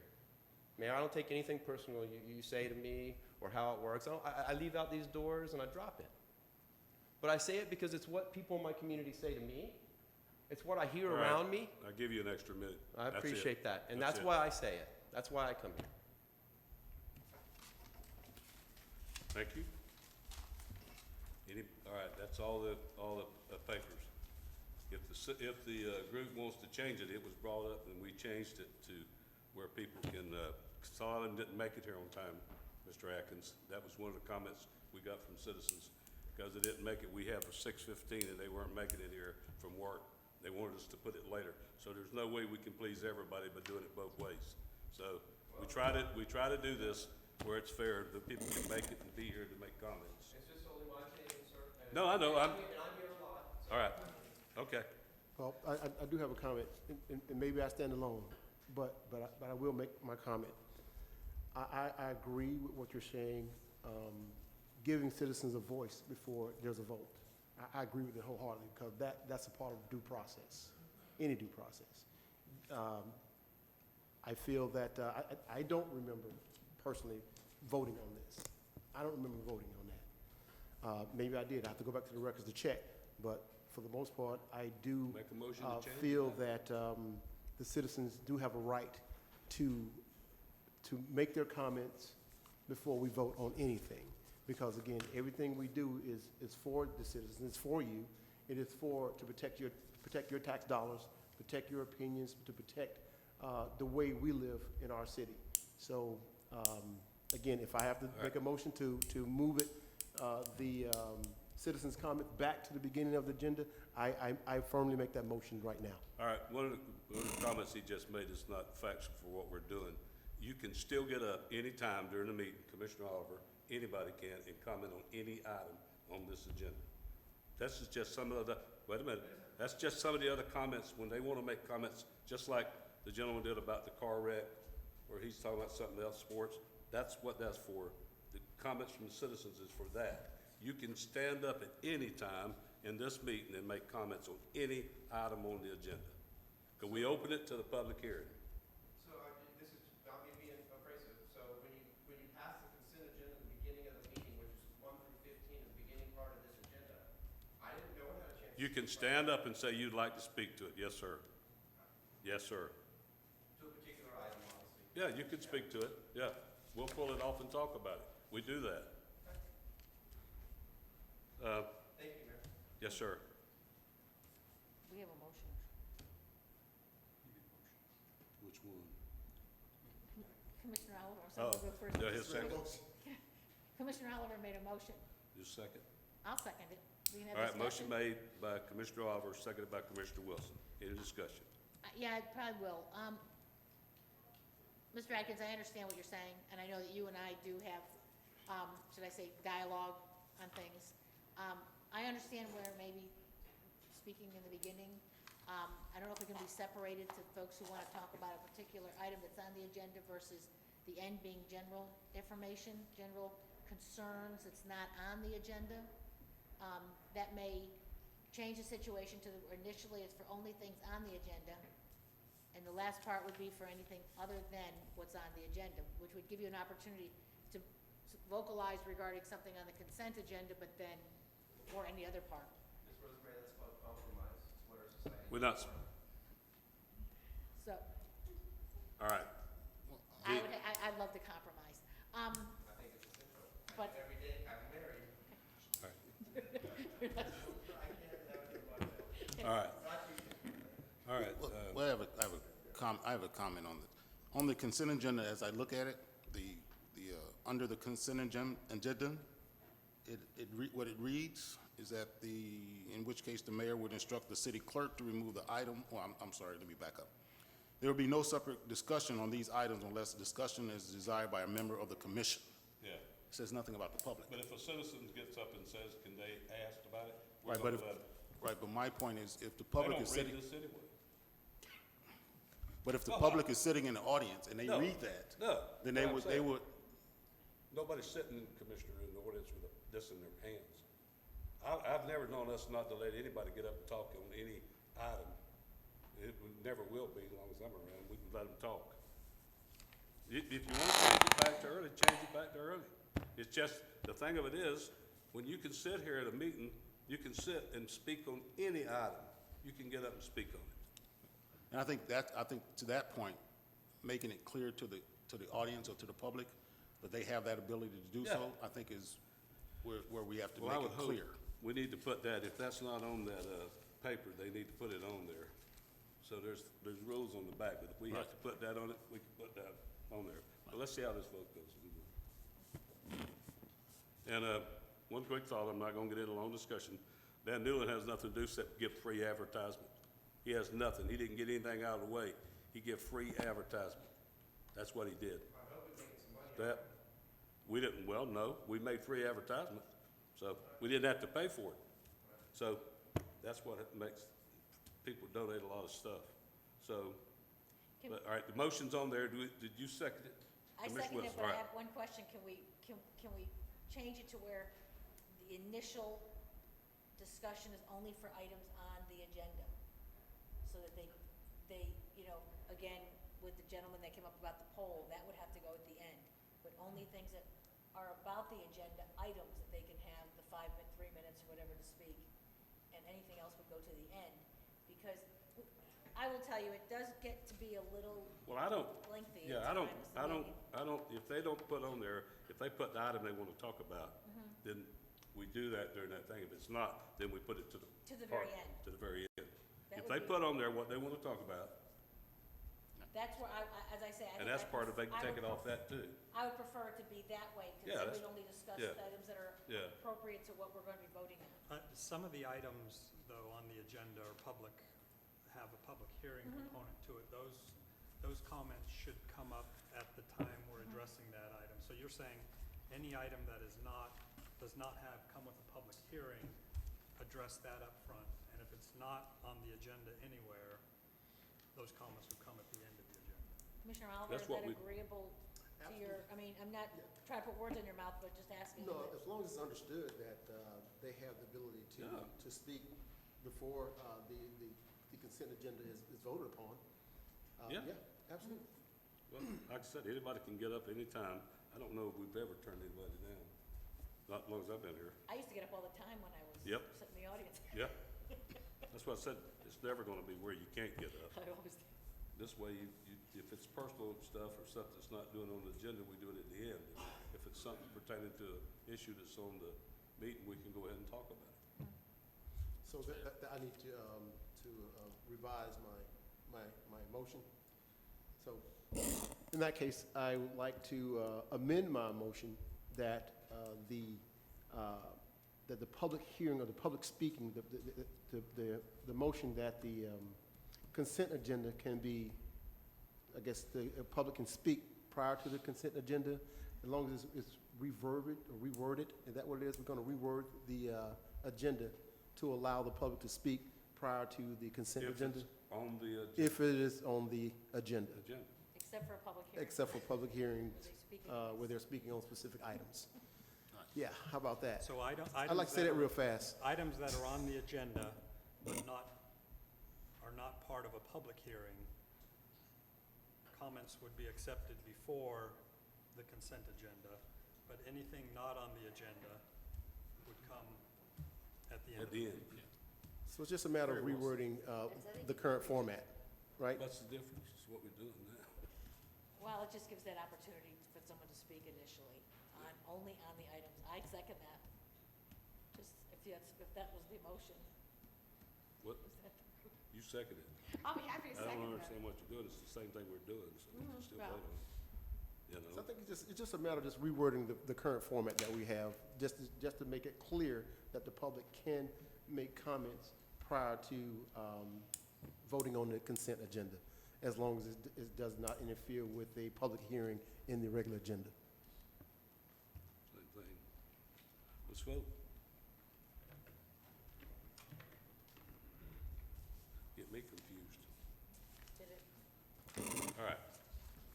Mayor, I don't take anything personal you say to me or how it works. I leave out these doors and I drop it. But I say it because it's what people in my community say to me. It's what I hear All right. around me. I'll give you an extra minute. I That's it. appreciate that. And That's that's it. why I say it. That's why I come here. Thank you. All right, that's all the papers. If the group wants to change it, it was brought up and we changed it to where people can, Solomon didn't make it here on time, Mr. Atkins. That was one of the comments we got from citizens. Because they didn't make it, we have a 6:15 and they weren't making it here from work. They wanted us to put it later. So there's no way we can please everybody by doing it both ways. So we try to do this where it's fair, that people can make it and be here to make comments. It's just only my opinion, sir. No, I know, I'm here a lot. all right, okay. Well, I do have a comment, and maybe I stand alone, but I will make my comment. I agree with what you're saying, giving citizens a voice before there's a vote. I agree with it wholeheartedly, because that's a part of due process, any due process. I feel that, I don't remember personally voting on this. I don't remember voting on that. Maybe I did. I have to go back to the records to check, but for the most part, I do Make a motion to change feel that the citizens do have a right to make their comments before we vote on anything. Because again, everything we do is for the citizens, it's for you. It is to protect your tax dollars, protect your opinions, to protect the way we live in our city. So again, if I have to make a motion to move it, the citizens' comment back to the beginning of the agenda, I firmly make that motion right now. All right, one of the comments he just made is not factual for what we're doing. You can still get up any time during the meeting, Commissioner Oliver, anybody can, and comment on any item on this agenda. This is just some of the, wait a minute, that's just some of the other comments, when they want to make comments, just like the gentleman did about the car wreck, where he's talking about something else, sports, that's what that's for. The comments from the citizens is for that. You can stand up at any time in this meeting and make comments on any item on the agenda. Because we open it to the public hearing. So this is not me being abrasive. So when you pass the consent agenda at the beginning of the meeting, which is 1 through 15 is the beginning part of this agenda, I didn't know I had a chance. You can stand up and say you'd like to speak to it. Yes, sir. Yes, sir. To a particular item, obviously. Yeah, you can speak to it. Yeah. We'll pull it off and talk about it. We do that. Thank you, Mayor. Yes, sir. We have a motion. Which one? Commissioner Oliver, someone go first. Yeah, his second. Commissioner Oliver made a motion. Your second. I'll second it. We can All have right, motion discussion. made by Commissioner Oliver, seconded by Commissioner Wilson. Any discussion? Yeah, I probably will. Mr. Atkins, I understand what you're saying, and I know that you and I do have, should I say, dialogue on things. I understand where maybe speaking in the beginning, I don't know if it can be separated to folks who want to talk about a particular item that's on the agenda versus the end being general information, general concerns that's not on the agenda. That may change the situation to, initially it's for only things on the agenda, and the last part would be for anything other than what's on the agenda, which would give you an opportunity to vocalize regarding something on the consent agenda, but then, or any other part. Ms. Rosemary, that's called compromise. It's what our society. We're not, So, all right. I'd love to compromise. I think it's essential. But- Every day, I'm married. All right. All right. Well, I have a comment on the, on the consent agenda. As I look at it, under the consent agenda, what it reads is that in which case the mayor would instruct the city clerk to remove the item. Well, I'm sorry, let me back up. There will be no separate discussion on these items unless the discussion is desired by a member of the commission. Yeah, It says nothing about the public. but if a citizen gets up and says, can they ask about it? we're Right, gonna but if, let 'em. right, but my point is, if the They public don't is read sitting, this anyway. but if the No, public is sitting in the audience and they No. read that, No. then what they I'm would, saying, would, Nobody's sitting, Commissioner, in the audience with this in their hands. I've never known us not to let anybody get up and talk on any item. It never will be as long as I'm around. We can let them talk. If you want to change it back to early, change it back to early. It's just, the thing of it is, when you can sit here at a meeting, you can sit and speak on any item. You can get up and speak on it. and I think to that point, making it clear to the audience or to the public that they have that ability to do so, I think is where we have to Well, I make would it hope clear. we need to put that, if that's not on that, paper, they need to put it on there. So there's rules on the back, but if we have to put that on it, we can put that on there. But let's see how this vote goes. And, one quick thought, I'm not gonna get into a long discussion. Van Newland has nothing to do except give free advertisement. He has nothing. He didn't get anything out of the way. He gave free advertisement. That's what he did. I hope we're making some money. That, we didn't, well, no, we made free advertisement, so we didn't have to pay for it. So that's what it makes, people donate a lot of stuff. So, Can- but, all right, the motion's on there, did you second it? I Commissioner second it, Wilson, but all I right. have one question. Can we change it to where the initial discussion is only for items on the agenda? So that they, you know, again, with the gentleman that came up about the poll, that would have to go at the end. But only things that are about the agenda, items that they can have the 5 minutes, 3 minutes, or whatever to speak. And anything else would go to the end. Because I will tell you, it does get to be a little Well, I don't, lengthy. yeah, at I don't, times, the meeting. if they don't put on there, if they put the item they wanna talk about, then we do that during that thing. If it's not, then we put it to the. To the part- very end. To the very end. That If would they be- put on there what they wanna talk about, That's where as I say, I and think that's part of, they can I take would it off that too. I would prefer it to be that way, Yeah, because then that's- we'd only discuss yeah. items that are Yeah. appropriate to what we're going to be voting on. Some of the items, though, on the agenda are public, have a public hearing component to it. Those comments should come up at the time we're addressing that item. So you're saying any item that does not have come with a public hearing, address that up front. And if it's not on the agenda anywhere, those comments would come at the end of the agenda. Commissioner Oliver, That's is what that we- agreeable to your, I mean, I'm not trying to put words in your mouth, but just asking. No, as long as it's understood that they have the ability Yeah. to speak before the consent agenda is voted upon. Yeah. Yeah, absolutely. Well, like I said, anybody can get up anytime. I don't know if we've ever turned anybody down, not as long as I've been here. I used to get up all the time when I was Yep. sitting in the audience. Yeah. That's what I said, it's never gonna be where you can't get up. I always, This way, if it's personal stuff or stuff that's not doing on the agenda, we do it at the end. If it's something pertaining to an issue that's on the meeting, we can go ahead and talk about it. So I need to revise my motion. So in that case, I would like to amend my motion that that the public hearing or the public speaking, the motion that the consent agenda can be, I guess the public can speak prior to the consent agenda, as long as it's reworded. Is that what it is? We're going to reword the agenda to allow the public to speak prior to the consent agenda? If it's on the agenda. If it is on the agenda, Except for a public hearing. except for public hearings Where they speak in where they're speaking on specific items. Yeah, how about that? So I'd like to say that real fast. Items that are on the agenda but are not part of a public hearing, comments would be accepted before the consent agenda, but anything not on the agenda would come at the end. At the end. So it's just a matter of rewording the current format, right? What's the difference? It's what we're doing now. Well, it just gives that opportunity for someone to speak initially, only on the items. I second that. Just, if that was the motion. What? You seconded it. I'll be happy to I don't second that. understand what you're doing. It's the same thing we're doing, so we can still well. vote on it. You know? So I think it's just a matter of just rewording the current format that we have, just to make it clear that the public can make comments prior to voting on the consent agenda, as long as it does not interfere with a public hearing in the regular agenda. Same thing. Let's vote. Get me confused. Did it? All right.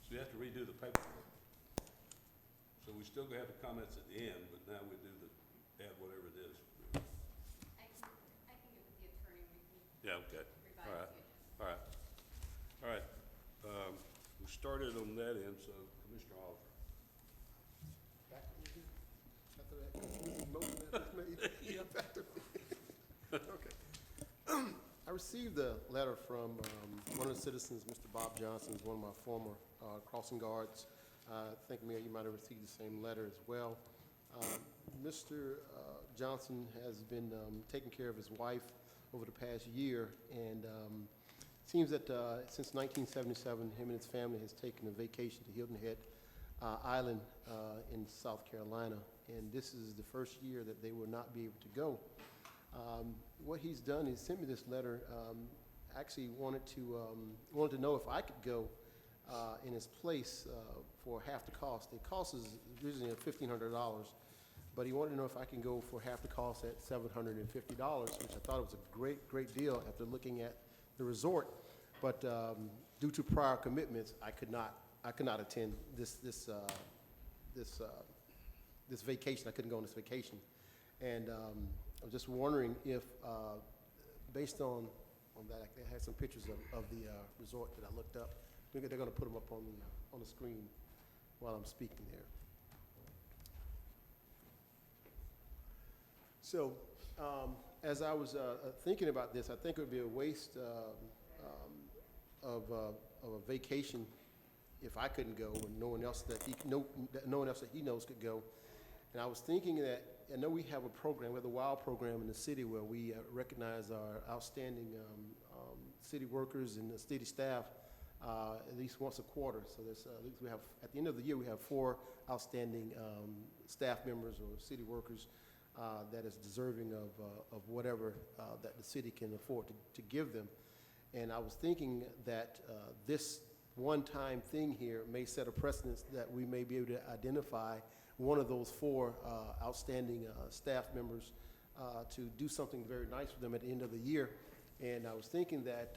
So we have to redo the paperwork. So we still gonna have the comments at the end, but now we do add whatever it is. I can get with the attorney, we can Yeah, okay. All right. revise the agenda. All right. All right. We started on that end, so Commissioner Oliver. Back to you. After that motion that was made. Yeah, back to me. Okay. I received a letter from one of the citizens, Mr. Bob Johnson, one of my former crossing guards. I think, Mayor, you might have received the same letter as well. Mr. Johnson has been taking care of his wife over the past year, and seems that since 1977, him and his family has taken a vacation to Hilton Head Island in South Carolina, and this is the first year that they will not be able to go. What he's done is sent me this letter. Actually wanted to know if I could go in his place for half the cost. The cost is usually $1,500, but he wanted to know if I can go for half the cost at $750, which I thought was a great deal after looking at the resort. But due to prior commitments, I could not attend this vacation. I couldn't go on this vacation, and I was just wondering if, based on that, I had some pictures of the resort that I looked up. I think they're going to put them up on the screen while I'm speaking there. So, as I was thinking about this, I think it would be a waste of a vacation if I couldn't go and no one else that he knows could go. And I was thinking that, I know we have a program, we have the WOW program in the city where we recognize our outstanding city workers and the city staff at least once a quarter. So there's at least we have, at the end of the year, we have 4 outstanding staff members or city workers that is deserving of whatever that the city can afford to give them. And I was thinking that this one-time thing here may set a precedence that we may be able to identify one of those 4 outstanding staff members to do something very nice for them at the end of the year. And I was thinking that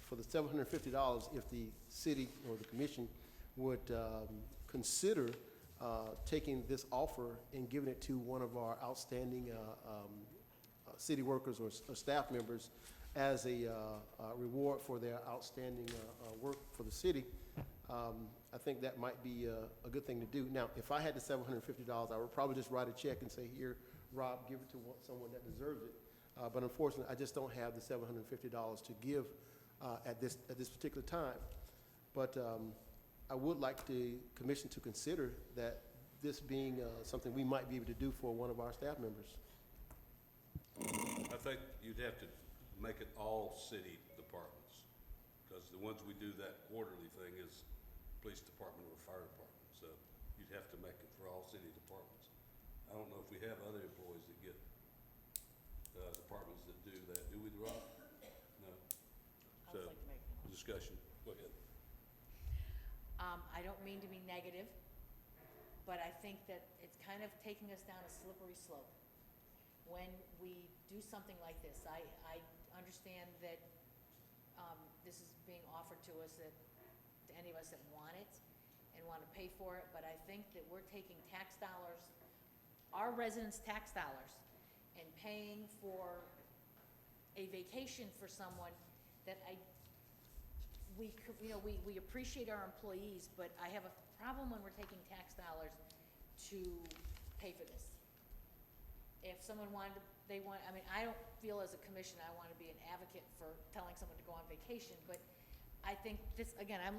for the $750, if the city or the commission would consider taking this offer and giving it to one of our outstanding city workers or staff members as a reward for their outstanding work for the city, I think that might be a good thing to do. Now, if I had the $750, I would probably just write a check and say, here, Rob, give it to someone that deserves it. But unfortunately, I just don't have the $750 to give at this particular time. But I would like the commission to consider that this being something we might be able to do for one of our staff members. I think you'd have to make it all city departments, because the ones we do that quarterly thing is police department or fire department. So you'd have to make it for all city departments. I don't know if we have other employees that get Rob? No. I So, would like to make, discussion, go ahead. I don't mean to be negative, but I think that it's kind of taking us down a slippery slope. When we do something like this, I understand that, this is being offered to us to any of us that want it and want to pay for it, but I think that we're taking tax dollars, our residents' tax dollars, and paying for a vacation for someone that we appreciate our employees, but I have a problem when we're taking tax dollars to pay for this. If someone I don't feel as a commission, I want to be an advocate for telling someone to go on vacation, but I think this, again, I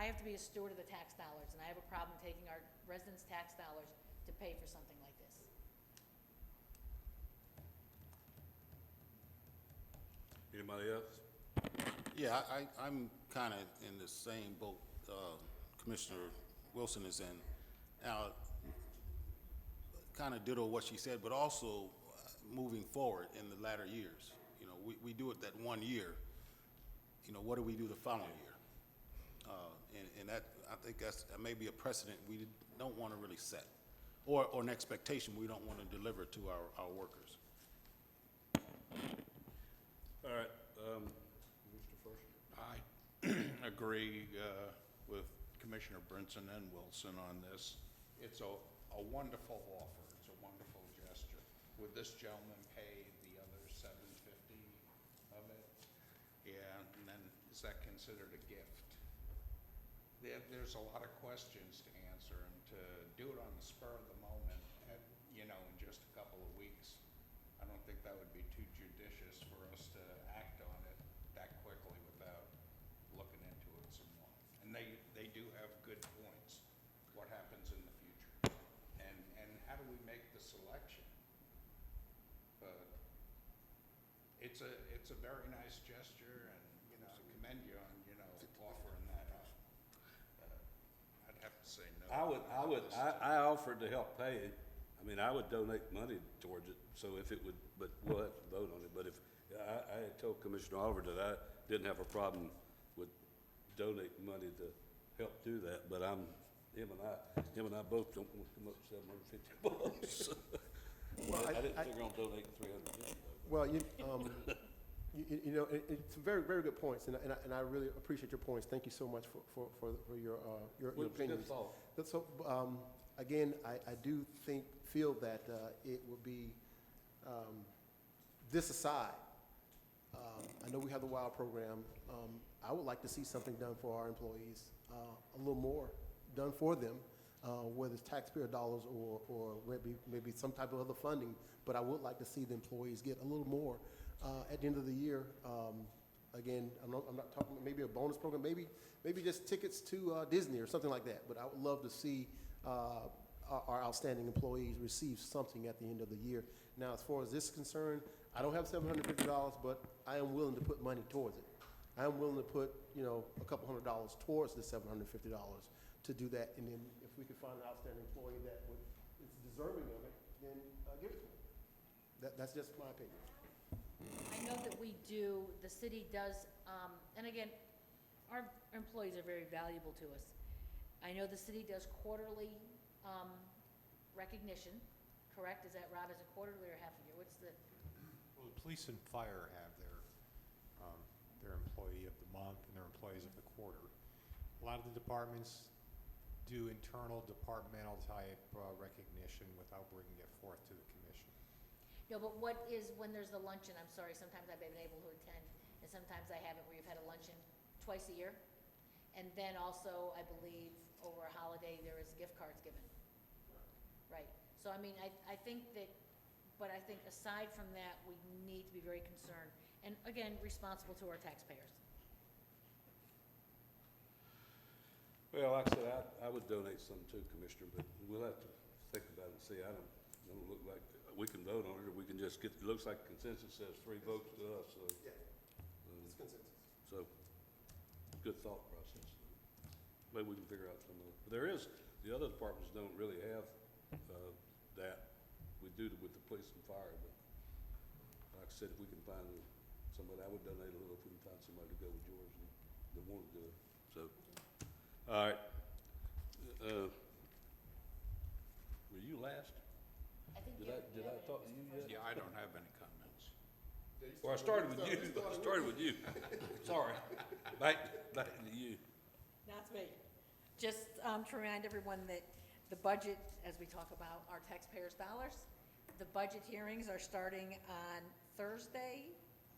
have to be a steward of the tax dollars, and I have a problem taking our residents' tax dollars to pay for something like this. Anybody else? Yeah, I'm kind of in the same boat Commissioner Wilson is in. Now, kind of ditto what she said, but also moving forward in the latter years. You know, we do it that 1 year. You know, what do we do the following year? And that, I think that may be a precedent we don't want to really set, or an expectation we don't want to deliver to our workers. All right, Mr. First. Aye. Agree with Commissioner Brinson and Wilson on this. It's a wonderful offer. It's a wonderful gesture. Would this gentleman pay the other $750 of it? Yeah, and then is that considered a gift? There's a lot of questions to answer, and to do it on the spur of the moment, and, in just a couple of weeks, I don't think that would be too judicious for us to act on it that quickly without looking into it some more. And they do have good points. What happens in the future? And how do we make the selection? But it's a very nice gesture, and, I commend you on, offering that up. I'd have to say no. I offered to help pay it. I mean, I would donate money towards it, so if it would, but we'll have to vote on it. But if, I had told Commissioner Oliver that I didn't have a problem with donating money to help do that, but him and I both don't want to come up with $750. Well, I didn't figure on donating $350 though. Well, it's very, very good points, and I really appreciate your points. Thank you so much for your opinions. Good thought. So, again, I do feel that it will be, this aside, I know we have the WOW program. I would like to see something done for our employees, a little more done for them, whether it's taxpayer dollars or maybe some type of other funding, but I would like to see the employees get a little more at the end of the year. Again, I'm not talking maybe a bonus program, maybe just tickets to Disney or something like that, but I would love to see our outstanding employees receive something at the end of the year. Now, as far as this is concerned, I don't have $750, but I am willing to put money towards it. I am willing to put, a couple $100 towards the $750 to do that, and then if we can find an outstanding employee that is deserving of it, then give it to them. That's just my opinion. I know that the city does, and again, our employees are very valuable to us. I know the city does quarterly recognition, correct? Is that, Rob, is it quarterly or half a year? What's the? Well, the police and fire have their employee of the month and their employees of the quarter. A lot of the departments do internal departmental type recognition without bringing it forth to the commission. No, but what is, when there's the luncheon, I'm sorry, sometimes I've been able to attend, and sometimes I haven't, where you've had a luncheon twice a year? And then also, I believe, over a holiday, there is gift cards given. Right. So, I mean, I think that, but I think aside from that, we need to be very concerned, and again, responsible to our taxpayers. Well, like I said, I would donate some too, Commissioner, but we'll have to think about it and see. I don't look like, we can vote on it, or we can just get, it looks like consensus says 3 votes to us, so. Yeah, it's consensus. So, good thought process. Maybe we can figure out some of it. But there is, the other departments don't really have that. We do with the police and fire, but like I said, if we can find somebody, I would donate a little if we can find somebody to go with yours and that want to do it, so. All right. Were you last? I think Did I talk to you yet? Yeah, I don't have any comments. Well, I started with you. I started with you. Sorry. Back to you. That's me. Just to remind everyone that the budget, as we talk about our taxpayers' dollars, the budget hearings are starting on Thursday,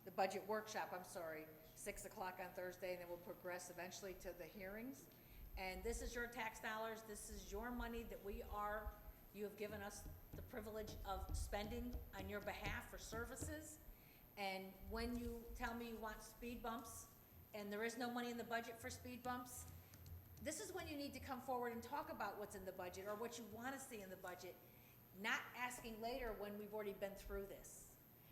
the budget workshop, I'm sorry, 6 o'clock on Thursday, and then we'll progress eventually to the hearings. And this is your tax dollars, this is your money that you have given us the privilege of spending on your behalf for services. And when you tell me you want speed bumps, and there is no money in the budget for speed bumps, this is when you need to come forward and talk about what's in the budget or what you want to see in the budget, not asking later when we've already been through this.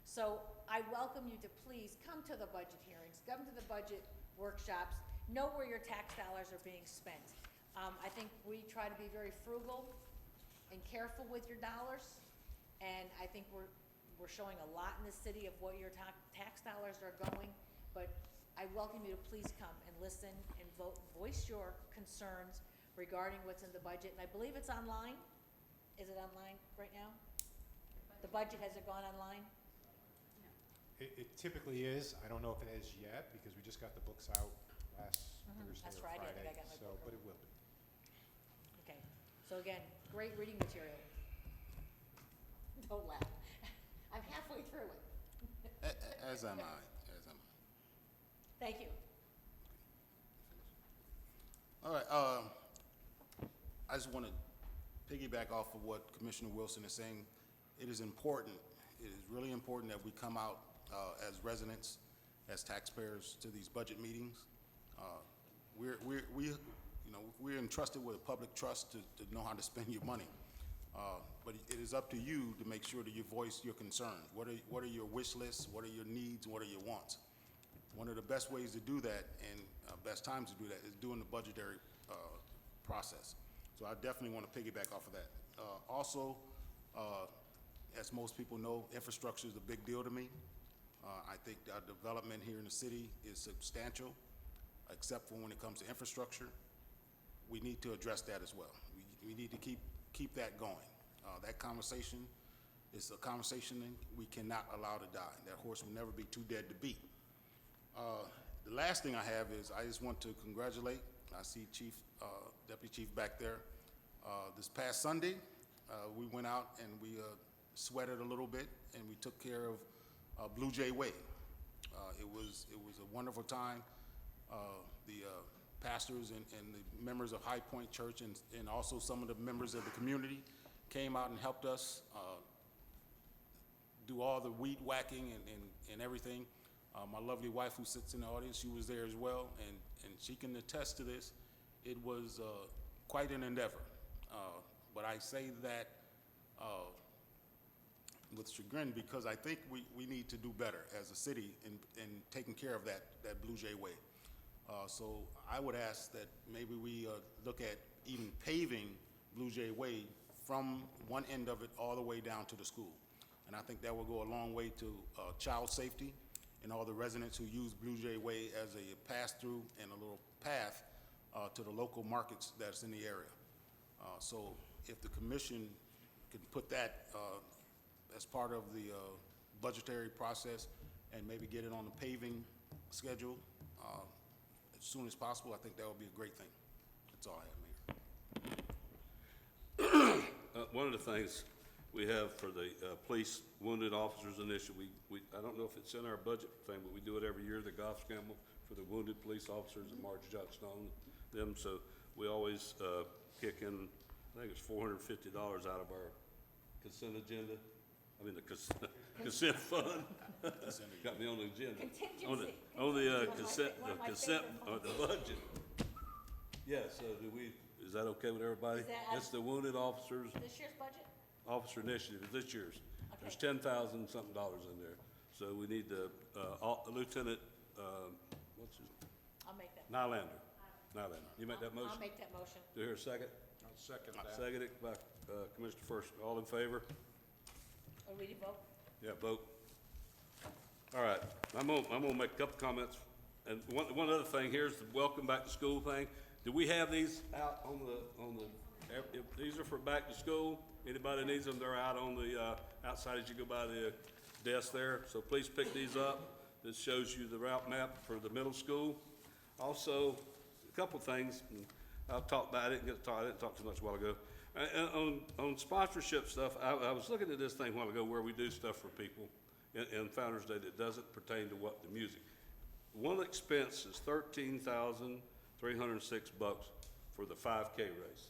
So I welcome you to please come to the budget hearings, come to the budget workshops, know where your tax dollars are being spent. I think we try to be very frugal and careful with your dollars, and I think we're showing a lot in the city of what your tax dollars are going, but I welcome you to please come and listen and voice your concerns regarding what's in the budget, and I believe it's online. Is it online right now? The budget, has it gone online? It typically is. I don't know if it is yet, because we just got the books out last Thursday That's or Friday, I Friday. think I got my book. But it will be. Okay, so again, great reading material. Don't laugh. I'm halfway through it. As am I. Thank you. All right, I just want to piggyback off of what Commissioner Wilson is saying. It is important, it is really important that we come out as residents, as taxpayers to these budget meetings. We're entrusted with a public trust to know how to spend your money. But it is up to you to make sure that you voice your concerns. What are your wish lists? What are your needs? What are your wants? One of the best ways to do that and best times to do that is during the budgetary process. So I definitely want to piggyback off of that. Also, as most people know, infrastructure is a big deal to me. I think our development here in the city is substantial, except for when it comes to infrastructure. We need to address that as well. We need to keep that going. That conversation is a conversation that we cannot allow to die. That horse will never be too dead to beat. The last thing I have is I just want to congratulate, I see Deputy Chief back there. This past Sunday, we went out and we sweated a little bit and we took care of Blue Jay Way. It was a wonderful time. The pastors and the members of High Point Church and also some of the members of the community came out and helped us do all the weed whacking and everything. My lovely wife who sits in the audience, she was there as well, and she can attest to this. It was quite an endeavor. But I say that with chagrin because I think we need to do better as a city in taking care of that Blue Jay Way. So I would ask that maybe we look at even paving Blue Jay Way from one end of it all the way down to the school. And I think that will go a long way to child safety and all the residents who use Blue Jay Way as a pass-through and a little path to the local markets that's in the area. So if the commission can put that as part of the budgetary process and maybe get it on the paving schedule as soon as possible, I think that would be a great thing. That's all I have, Mayor. One of the things we have for the police wounded officers initiative, I don't know if it's in our budget thing, but we do it every year, the golf scramble for the wounded police officers and March Johnson on them. So we always kick in, I think it's $450 out of our consent agenda. I mean, the consent fund. Got me on the agenda. Contingency. On the consent, One of my the budget. Yeah, so is that okay with everybody? Is that- It's the wounded officers. This year's budget? Officer initiative, it's this year's. Okay. There's $10,000 something in there. So we need the, Lieutenant, what's his, I'll make that. Nylander. You make that motion? I'll make that motion. Do you hear a second? I'll second that. Second it by, Commissioner First. All in favor? Are we to vote? Yeah, vote. All right, I'm gonna make a couple comments. And one other thing, here's the welcome back to school thing. Do we have these out on the, if these are for back to school? Anybody needs them, they're out on the, outside as you go by the desk there. So please pick these up. This shows you the route map for the middle school. Also, a couple things, and I'll talk about, I didn't talk too much a while ago. On sponsorship stuff, I was looking at this thing a while ago where we do stuff for people in Founder's Day that doesn't pertain to what the music. One expense is $13,306 for the 5K race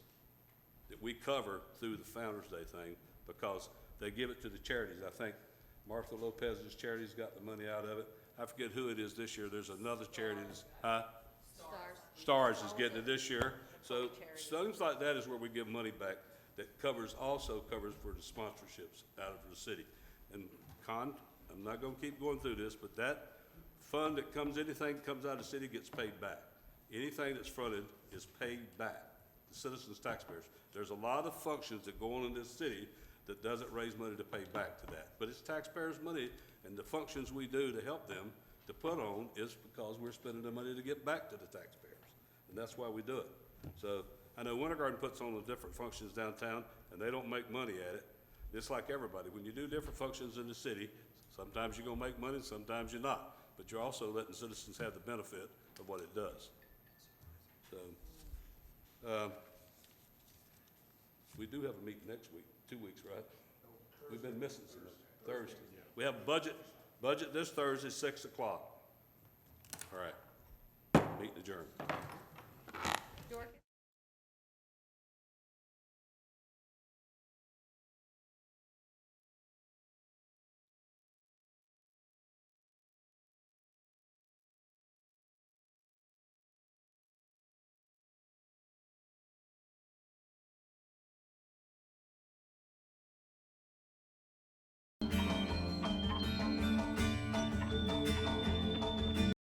that we cover through the Founder's Day thing because they give it to the charities. I think Martha Lopez's charity's got the money out of it. I forget who it is this year. There's another charity that's, Stars is getting it this year. So things like that is where we give money back that also covers for the sponsorships out of the city. And I'm not gonna keep going through this, but that fund that comes, anything that comes out of the city gets paid back. Anything that's fronted is paid back, the citizens, taxpayers. There's a lot of functions that go on in this city that doesn't raise money to pay back to that. But it's taxpayers' money, and the functions we do to help them to put on is because we're spending the money to get back to the taxpayers. And that's why we do it. So I know Winter Garden puts on the different functions downtown, and they don't make money at it. Just like everybody, when you do different functions in the city, sometimes you're gonna make money, sometimes you're not. But you're also letting citizens have the benefit of what it does. So, we do have a meeting next week, 2 weeks, right? We've been missing some Thursday. We have budget this Thursday, 6 o'clock. All right, meeting adjourned.